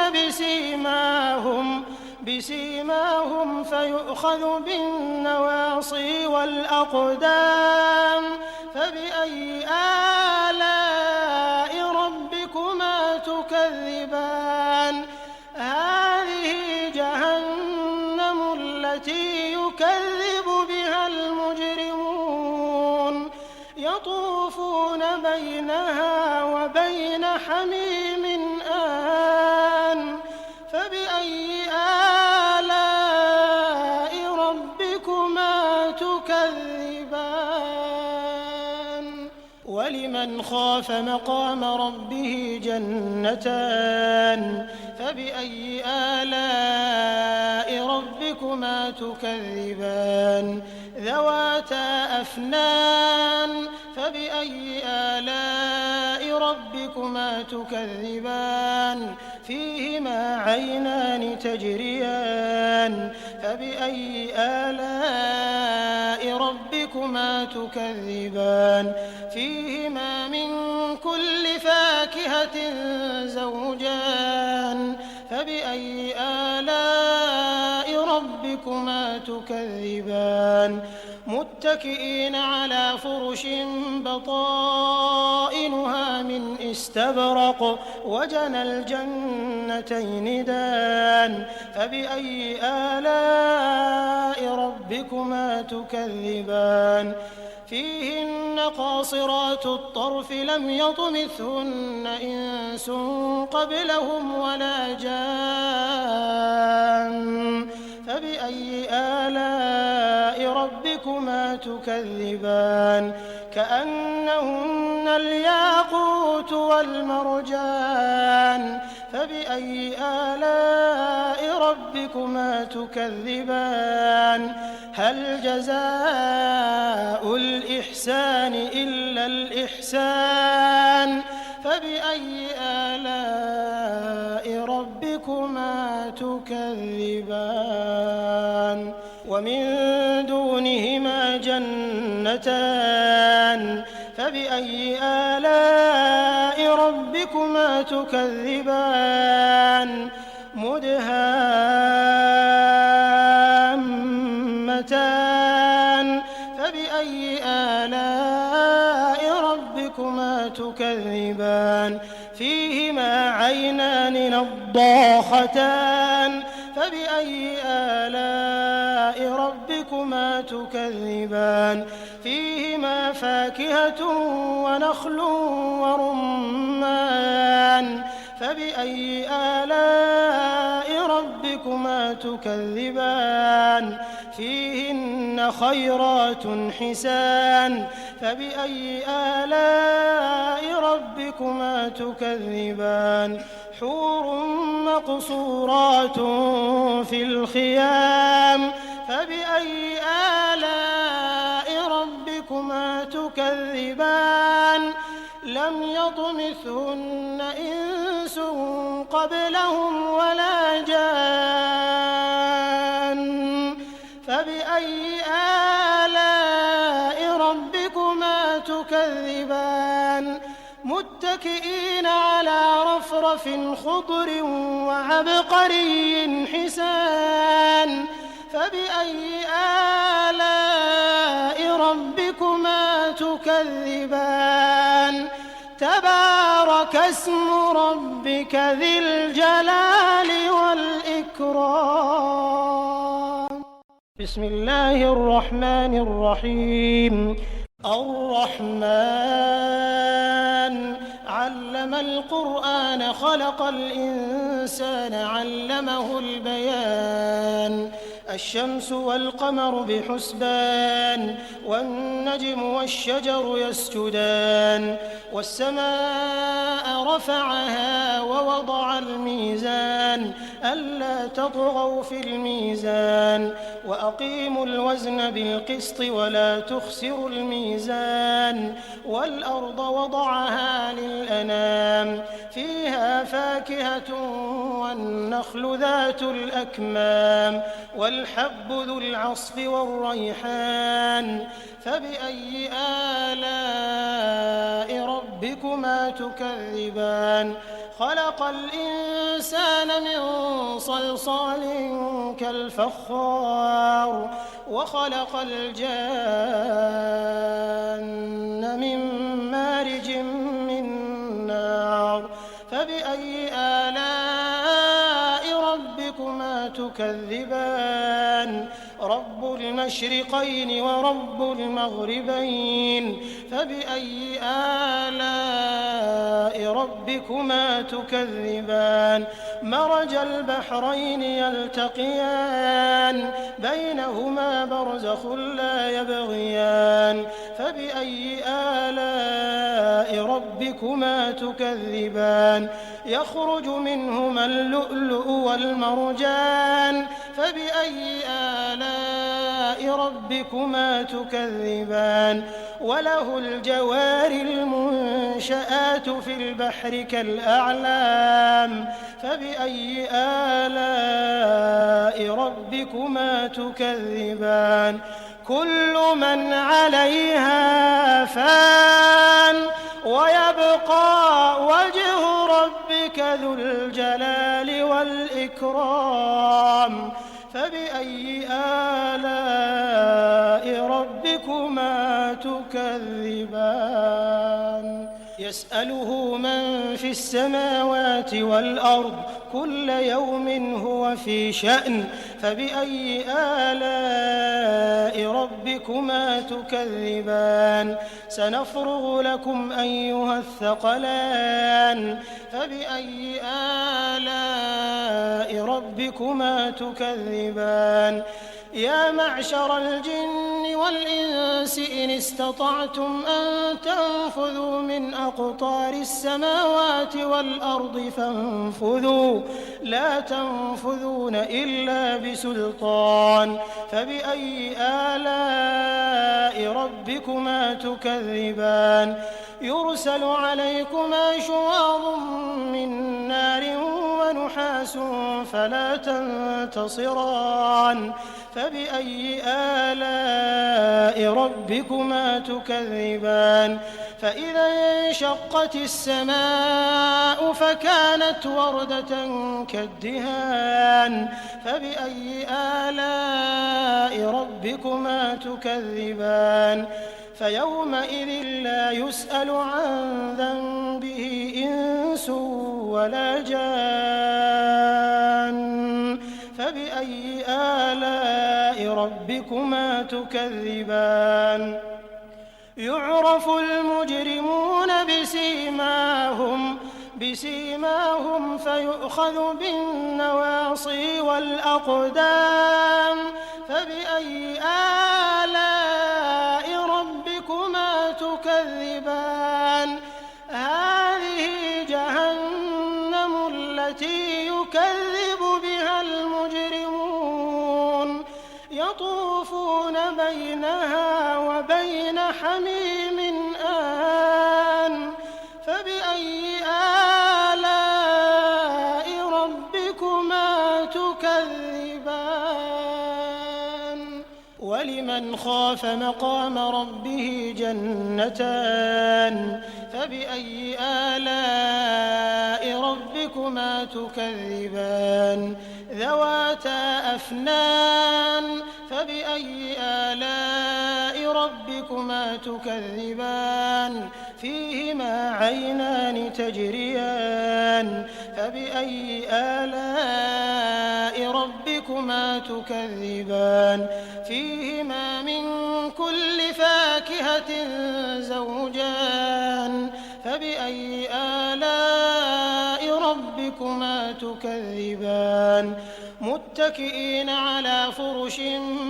بسيماهم فيؤخذ بالنواصي والأقدام فبأي آلاء ربكما تكذبان هذه جهنم التي يكذب بها المجرمون يطوفون بينها وبين حميم آن فبأي آلاء ربكما تكذبان ولمن خاف مقام ربه جنتان فبأي آلاء ربكما تكذبان ذواتا أفنان فبأي آلاء ربكما تكذبان فيهما عينان تجريان فبأي آلاء ربكما تكذبان فيهما من كل فاكهة زوجان فبأي آلاء ربكما تكذبان متكئين على فرش بطائنها من استبرق وجنى الجنتين دان فبأي آلاء ربكما تكذبان فيهن قاصرات الطرف لم يطمثهن إنس قبلهم ولا جان فبأي آلاء ربكما تكذبان كأنهن الياقوت والمرجان فبأي آلاء ربكما تكذبان هل جزاء الإحسان إلا الإحسان فبأي آلاء ربكما تكذبان ومن دونهما جنتان فبأي آلاء ربكما تكذبان مدهامتان فبأي آلاء ربكما تكذبان فيهما عينان نضاختان فبأي آلاء ربكما تكذبان فيهما فاكهة ونخل ورمان فبأي آلاء ربكما تكذبان فيهن خيرات حسان فبأي آلاء ربكما تكذبان حور مقصورات في الخيام فبأي آلاء ربكما حسان لم يطمثهن إنس قبلهم ولا جان فبأي آلاء ربكما تكذبان متكئين على رفرف خضر وعبقري حسان فبأي آلاء ربكما تكذبان تبارك اسم ربك ذي الجلال والإكرام بسم الله الرحمن الرحيم الرحمن علم القرآن خلق الإنسان علمه البيان الشمس والقمر بحسبان والنجم والشجر يسجدان والسماء رفعها ووضع الميزان ألا تطغوا في الميزان وأقيموا الوزن بالقسط ولا تخسروا الميزان والأرض وضعها للأنام فيها فاكهة والنخل ذات الأكمام والحب ذو العصف والريحان فبأي آلاء ربكما تكذبان خلق الإنسان من صلصال كالفخار وخلق الجان من مارج من نار فبأي آلاء ربكما تكذبان رب المشرقين ورب المغربين فبأي آلاء ربكما تكذبان مرج البحرين يلتقيان بينهما برزخ لا يبغيان فبأي آلاء ربكما تكذبان يخرج منهما اللؤلؤ والمرجان فبأي آلاء ربكما تكذبان وله الجوار المنشآت في البحر كالأعلام فبأي آلاء ربكما تكذبان كل من عليها فان ويبقى وجه ربك ذو الجلال والإكرام فبأي آلاء ربكما تكذبان يسأله من في السماوات والأرض كل يوم هو في شأن فبأي آلاء ربكما تكذبان سنفرغ لكم أيها الثقلان فبأي آلاء ربكما تكذبان يا معشر الجن والإنس إن استطعتم أن تنفذوا من أقطار السماوات والأرض فانفذوا لا تنفذون إلا بسلطان فبأي آلاء ربكما تكذبان يرسل عليكما شواظ من نار ونحاس فلا تنتصران فبأي آلاء ربكما تكذبان فإذا انشقت السماء فكانت وردة كالدهان فبأي آلاء ربكما تكذبان فيومئذ لا يسأل عن ذنبه إنس ولا جان فبأي آلاء ربكما تكذبان يعرف المجرمون بسيماهم فيؤخذ بالنواصي والأقدام فبأي آلاء ربكما تكذبان هذه جهنم التي يكذب بها المجرمون يطوفون بينها وبين حميم آن ولمن خاف مقام ربه جنتان فبأي آلاء ربكما تكذبان ذواتا أفنان فبأي آلاء ربكما تكذبان فيهما عينان تجريان فبأي آلاء ربكما تكذبان فيهما من كل فاكهة زوجان فبأي آلاء ربكما تكذبان متكئين على فرش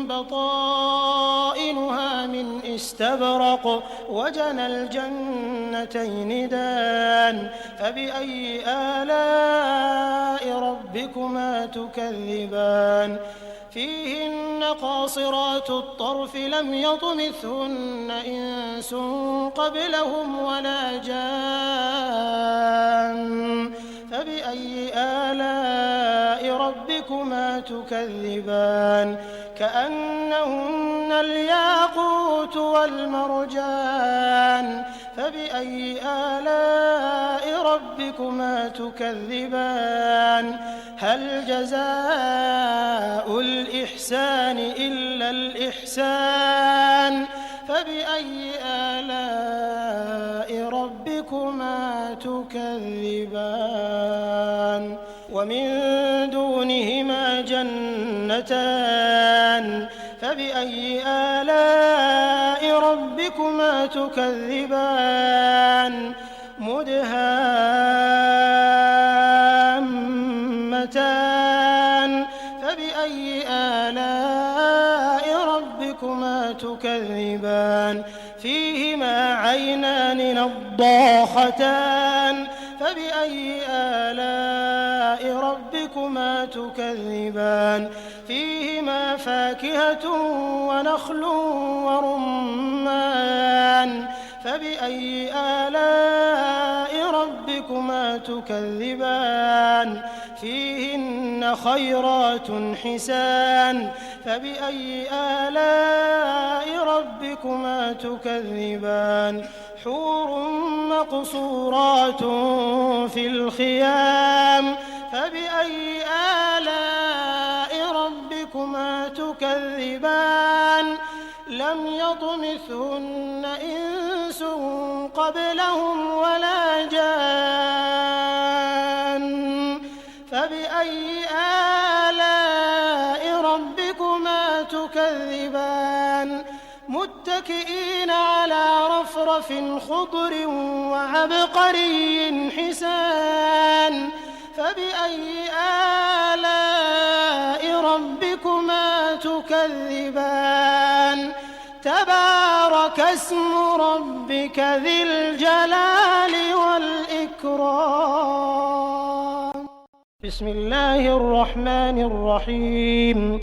بطائنها من استبرق وجنى الجنتين دان فبأي آلاء ربكما تكذبان فيهن قاصرات الطرف لم يطمثهن إنس قبلهم ولا جان فبأي آلاء ربكما تكذبان كأنهن الياقوت والمرجان فبأي آلاء ربكما تكذبان هل جزاء الإحسان إلا الإحسان فبأي آلاء ربكما تكذبان ومن دونهما جنتان فبأي آلاء ربكما تكذبان مدهامتان فبأي آلاء ربكما تكذبان فيهما عينان نضاختان فبأي آلاء ربكما تكذبان فيهما فاكهة ونخل ورمان فبأي آلاء ربكما تكذبان فيهن خيرات حسان فبأي آلاء ربكما تكذبان حور مقصورات في الخيام فبأي آلاء ربكما تكذبان لم يطمثهن إنس قبلهم ولا جان فبأي آلاء ربكما تكذبان متكئين على رفرف خضر وعبقري حسان فبأي آلاء ربكما تكذبان تبارك اسم ربك ذي الجلال والإكرام بسم الله الرحمن الرحيم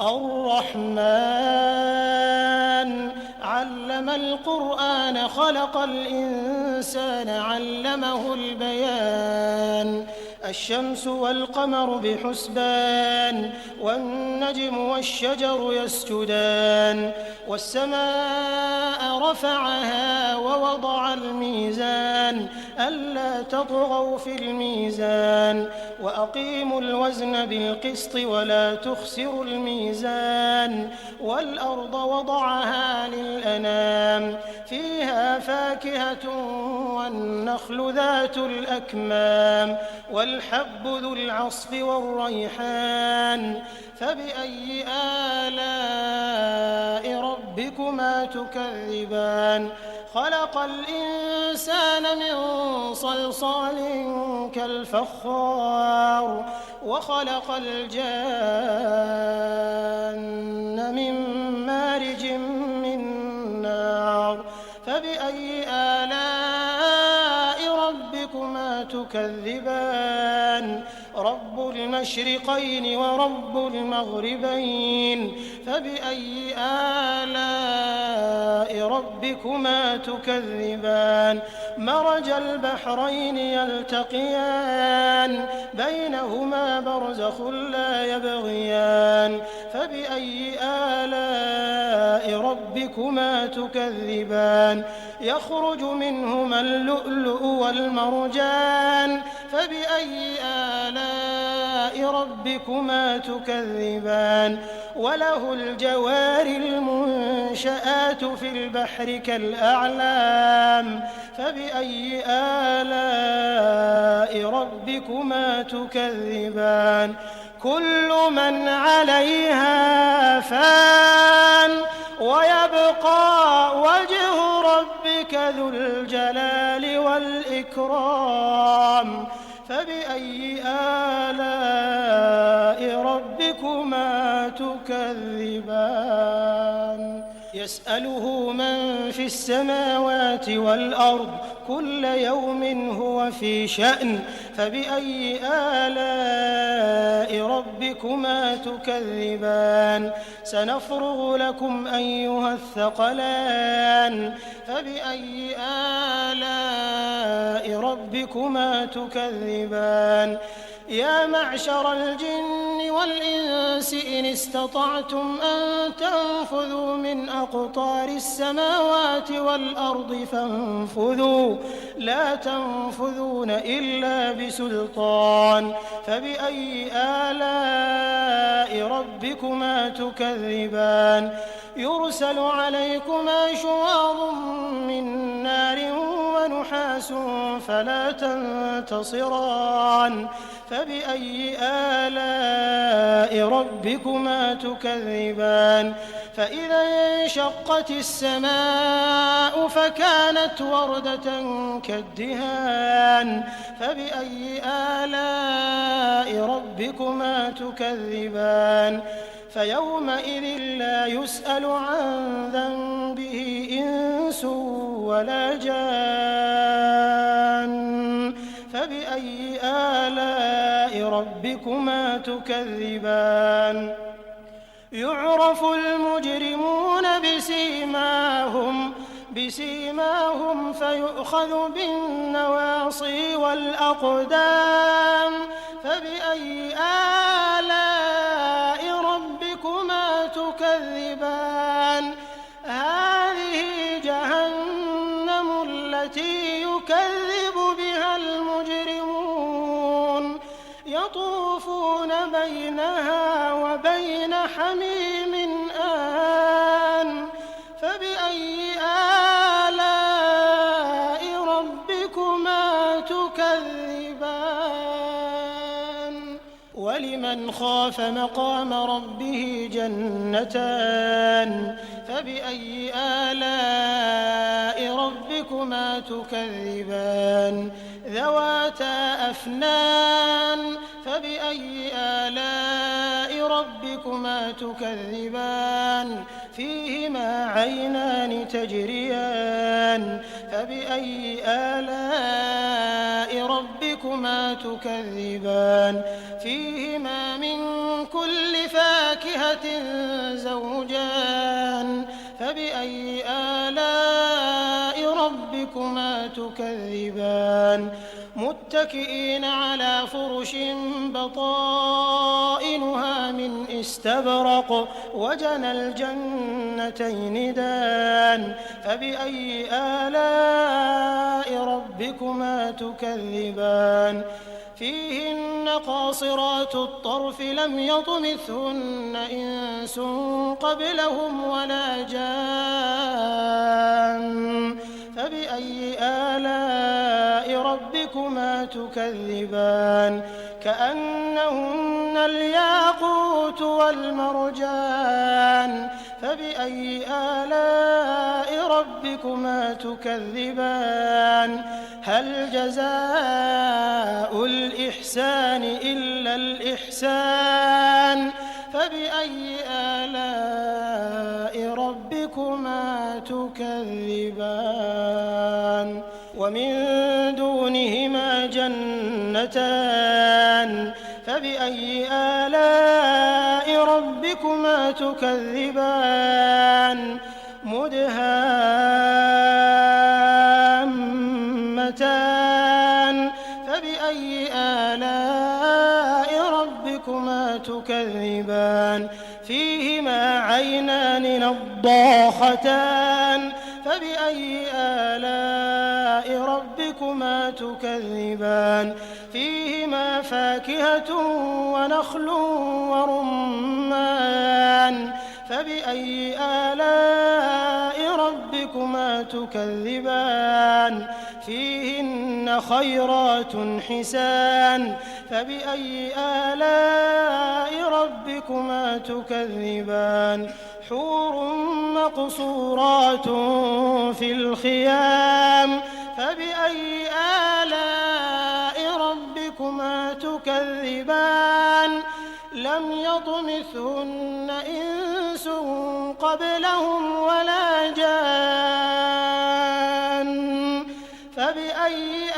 الرحمن علم القرآن خلق الإنسان علمه البيان الشمس والقمر بحسبان والنجم والشجر يسجدان والسماء رفعها ووضع الميزان ألا تطغوا في الميزان وأقيموا الوزن بالقسط ولا تخسروا الميزان والأرض وضعها للأنام فيها فاكهة والنخل ذات الأكمام والحب ذو العصف والريحان فبأي آلاء ربكما تكذبان خلق الإنسان من صلصال كالفخار وخلق الجان من مارج من نار فبأي آلاء ربكما تكذبان رب المشرقين ورب المغربين فبأي آلاء ربكما تكذبان مرج البحرين يلتقيان بينهما برزخ لا يبغيان فبأي آلاء ربكما تكذبان يخرج منهما اللؤلؤ والمرجان فبأي آلاء ربكما تكذبان وله الجوار المنشآت في البحر كالأعلام فبأي آلاء ربكما تكذبان كل من عليها فان ويبقى وجه ربك ذو الجلال والإكرام فبأي آلاء ربكما تكذبان يسأله من في السماوات والأرض كل يوم هو في شأن فبأي آلاء ربكما تكذبان سنفرغ لكم أيها الثقلان فبأي آلاء ربكما تكذبان يا معشر الجن والإنس إن استطعتم أن تنفذوا من أقطار السماوات والأرض فانفذوا لا تنفذون إلا بسلطان فبأي آلاء ربكما تكذبان يرسل عليكما شواظ من نار ونحاس فلا تنتصران فبأي آلاء ربكما تكذبان فإذا انشقت السماء فكانت وردة كالدهان فبأي آلاء ربكما تكذبان فيومئذ لا يسأل عن ذنبه إنس ولا جان فبأي آلاء ربكما تكذبان يعرف المجرمون بسيماهم فيؤخذ بالنواصي والأقدام فبأي آلاء ربكما تكذبان هذه جهنم التي يكذب بها المجرمون يطوفون بينها وبين حميم آن فبأي آلاء ربكما تكذبان ولمن خاف مقام ربه جنتان فبأي آلاء ربكما تكذبان ذواتا أفنان فبأي آلاء ربكما تكذبان فيهما عينان تجريان فبأي آلاء ربكما تكذبان فيهما من كل فاكهة زوجان فبأي آلاء ربكما تكذبان متكئين على فرش بطائنها من استبرق وجنى الجنتين دان فبأي آلاء ربكما تكذبان فيهن قاصرات الطرف لم يطمثهن إنس قبلهم ولا جان فبأي آلاء ربكما تكذبان كأنهن الياقوت والمرجان فبأي آلاء ربكما تكذبان هل جزاء الإحسان إلا الإحسان فبأي آلاء ربكما تكذبان ومن دونهما جنتان فبأي آلاء ربكما تكذبان مدهامتان فبأي آلاء ربكما تكذبان فيهما عينان نضاختان فبأي آلاء ربكما تكذبان فيهما فاكهة ونخل ورمان فبأي آلاء ربكما تكذبان فيهن خيرات حسان فبأي آلاء ربكما تكذبان حور مقصورات في الخيام فبأي آلاء ربكما تكذبان لم يطمثهن إنس قبلهم ولا جان فبأي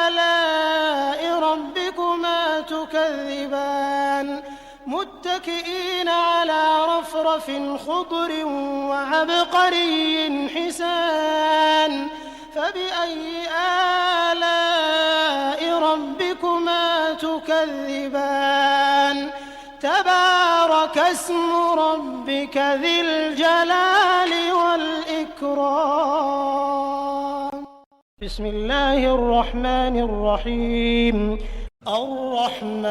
آلاء ربكما تكذبان متكئين على رفرف خضر وعبقري حسان فبأي آلاء ربكما تكذبان تبارك اسم ربك ذي الجلال والإكرام بسم الله الرحمن الرحيم الرحمن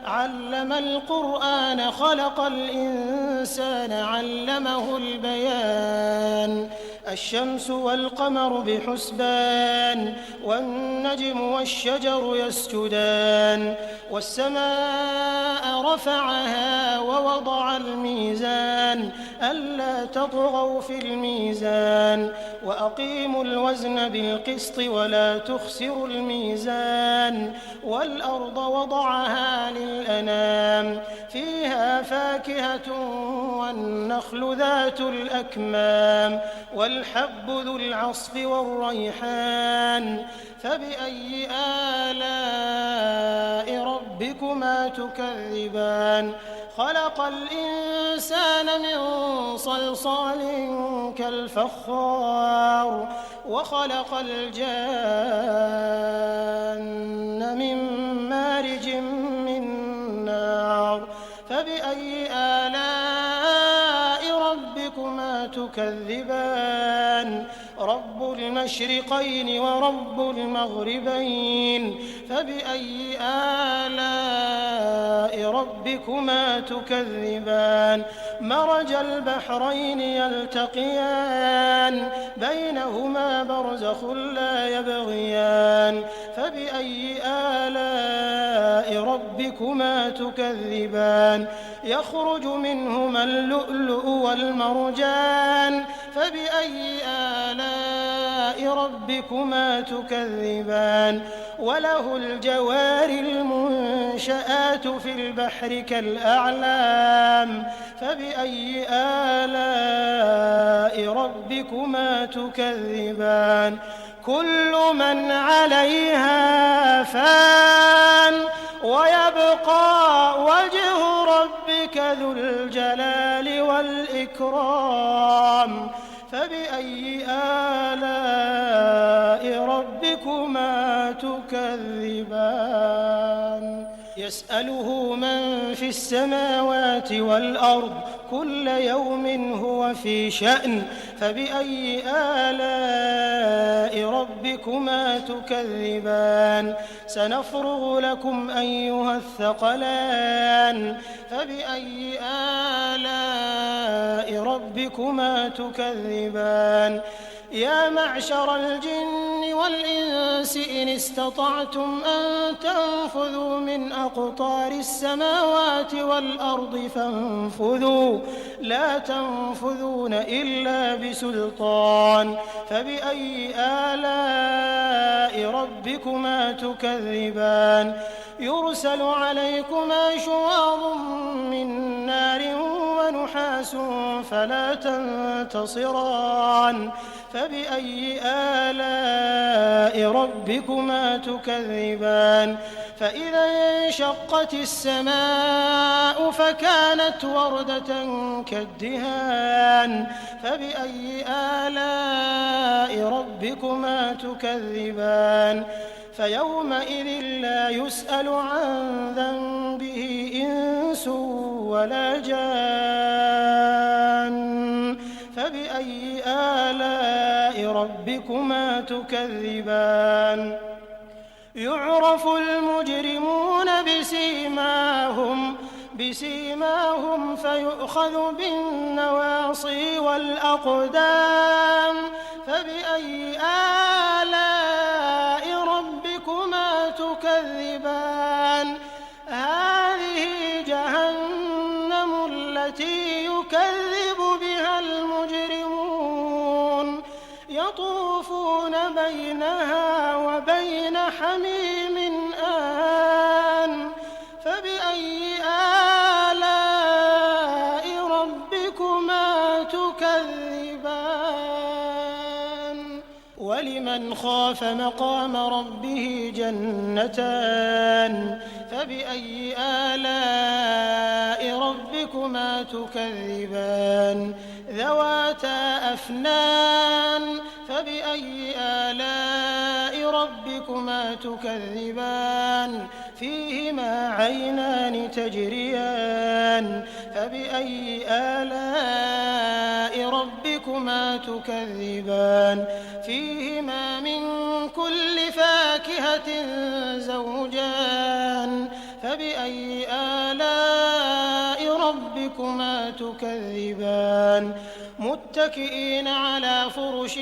علم القرآن خلق الإنسان علمه البيان الشمس والقمر بحسبان والنجم والشجر يسجدان والسماء رفعها ووضع الميزان ألا تطغوا في الميزان وأقيموا الوزن بالقسط ولا تخسروا الميزان والأرض وضعها للأنام فيها فاكهة والنخل ذات الأكمام والحب ذو العصف والريحان فبأي آلاء ربكما تكذبان خلق الإنسان من صلصال كالفخار وخلق الجان من مارج من نار فبأي آلاء ربكما تكذبان رب المشرقين ورب المغربين فبأي آلاء ربكما تكذبان مرج البحرين يلتقيان بينهما برزخ لا يبغيان فبأي آلاء ربكما تكذبان يخرج منهما اللؤلؤ والمرجان فبأي آلاء ربكما تكذبان وله الجوار المنشآت في البحر كالأعلام فبأي آلاء ربكما تكذبان كل من عليها فان ويبقى وجه ربك ذو الجلال والإكرام فبأي آلاء ربكما تكذبان يسأله من في السماوات والأرض كل يوم هو في شأن فبأي آلاء ربكما تكذبان سنفرغ لكم أيها الثقلان فبأي آلاء ربكما تكذبان يا معشر الجن والإنس إن استطعتم أن تنفذوا من أقطار السماوات والأرض فانفذوا لا تنفذون إلا بسلطان فبأي آلاء ربكما تكذبان يرسل عليكما شواظ من نار ونحاس فلا تنتصران فبأي آلاء ربكما تكذبان فإذا انشقت السماء فكانت وردة كالدهان فبأي آلاء ربكما تكذبان فيومئذ لا يسأل عن ذنبه إنس إنس ولا جان فبأي آلاء ربكما تكذبان يعرف المجرمون بسيماهم فيؤخذ بالنواصي والأقدام فبأي آلاء ربكما تكذبان هذه جهنم التي يكذب بها المجرمون يطوفون بينها وبين حميم آن فبأي آلاء ربكما تكذبان ولمن خاف مقام ربه جنتان فبأي آلاء ربكما تكذبان ذواتا أفنان فبأي آلاء ربكما تكذبان فيهما عينان تجريان فبأي آلاء ربكما تكذبان فيهما من كل فاكهة زوجان فبأي آلاء ربكما تكذبان متكئين على فرش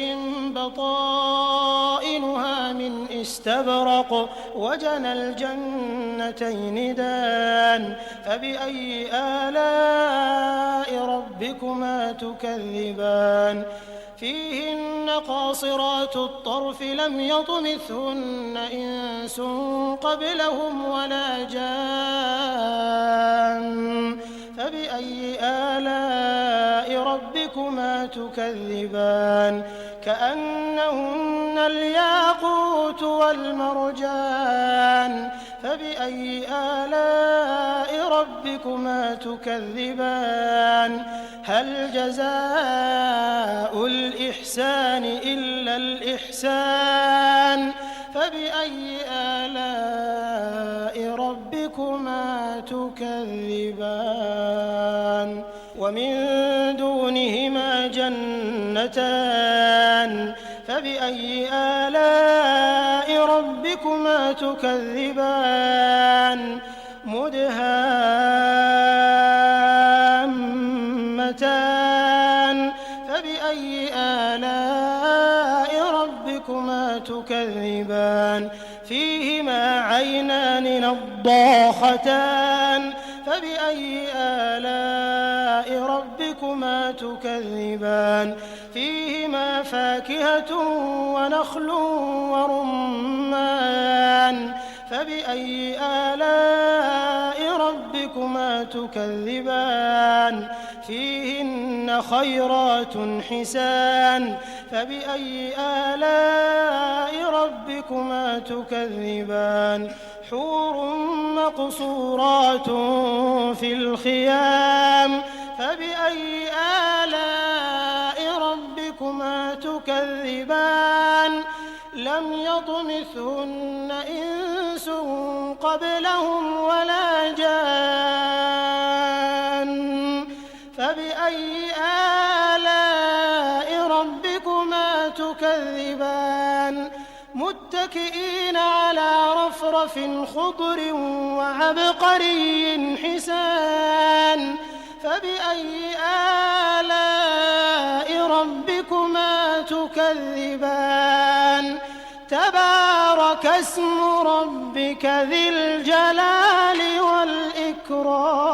بطائنها من استبرق وجنى الجنتين دان فبأي آلاء ربكما تكذبان فيهن قاصرات الطرف لم يطمثهن إنس قبلهم ولا جان فبأي آلاء ربكما تكذبان كأنهن الياقوت والمرجان فبأي آلاء ربكما تكذبان هل جزاء الإحسان إلا الإحسان فبأي آلاء ربكما تكذبان ومن دونهما جنتان فبأي آلاء ربكما تكذبان مدهامتان فبأي آلاء ربكما تكذبان فيهما عينان نضاختان فبأي آلاء ربكما تكذبان فيهما فاكهة ونخل ورمان فبأي آلاء ربكما تكذبان فيهن خيرات حسان فبأي آلاء ربكما تكذبان حور مقصورات في الخيام فبأي آلاء ربكما تكذبان لم يطمثهن إنس قبلهم ولا جان فبأي آلاء ربكما تكذبان متكئين على رفرف خضر وعبقري حسان فبأي آلاء ربكما تكذبان تبارك اسم ربك ذي الجلال والإكرام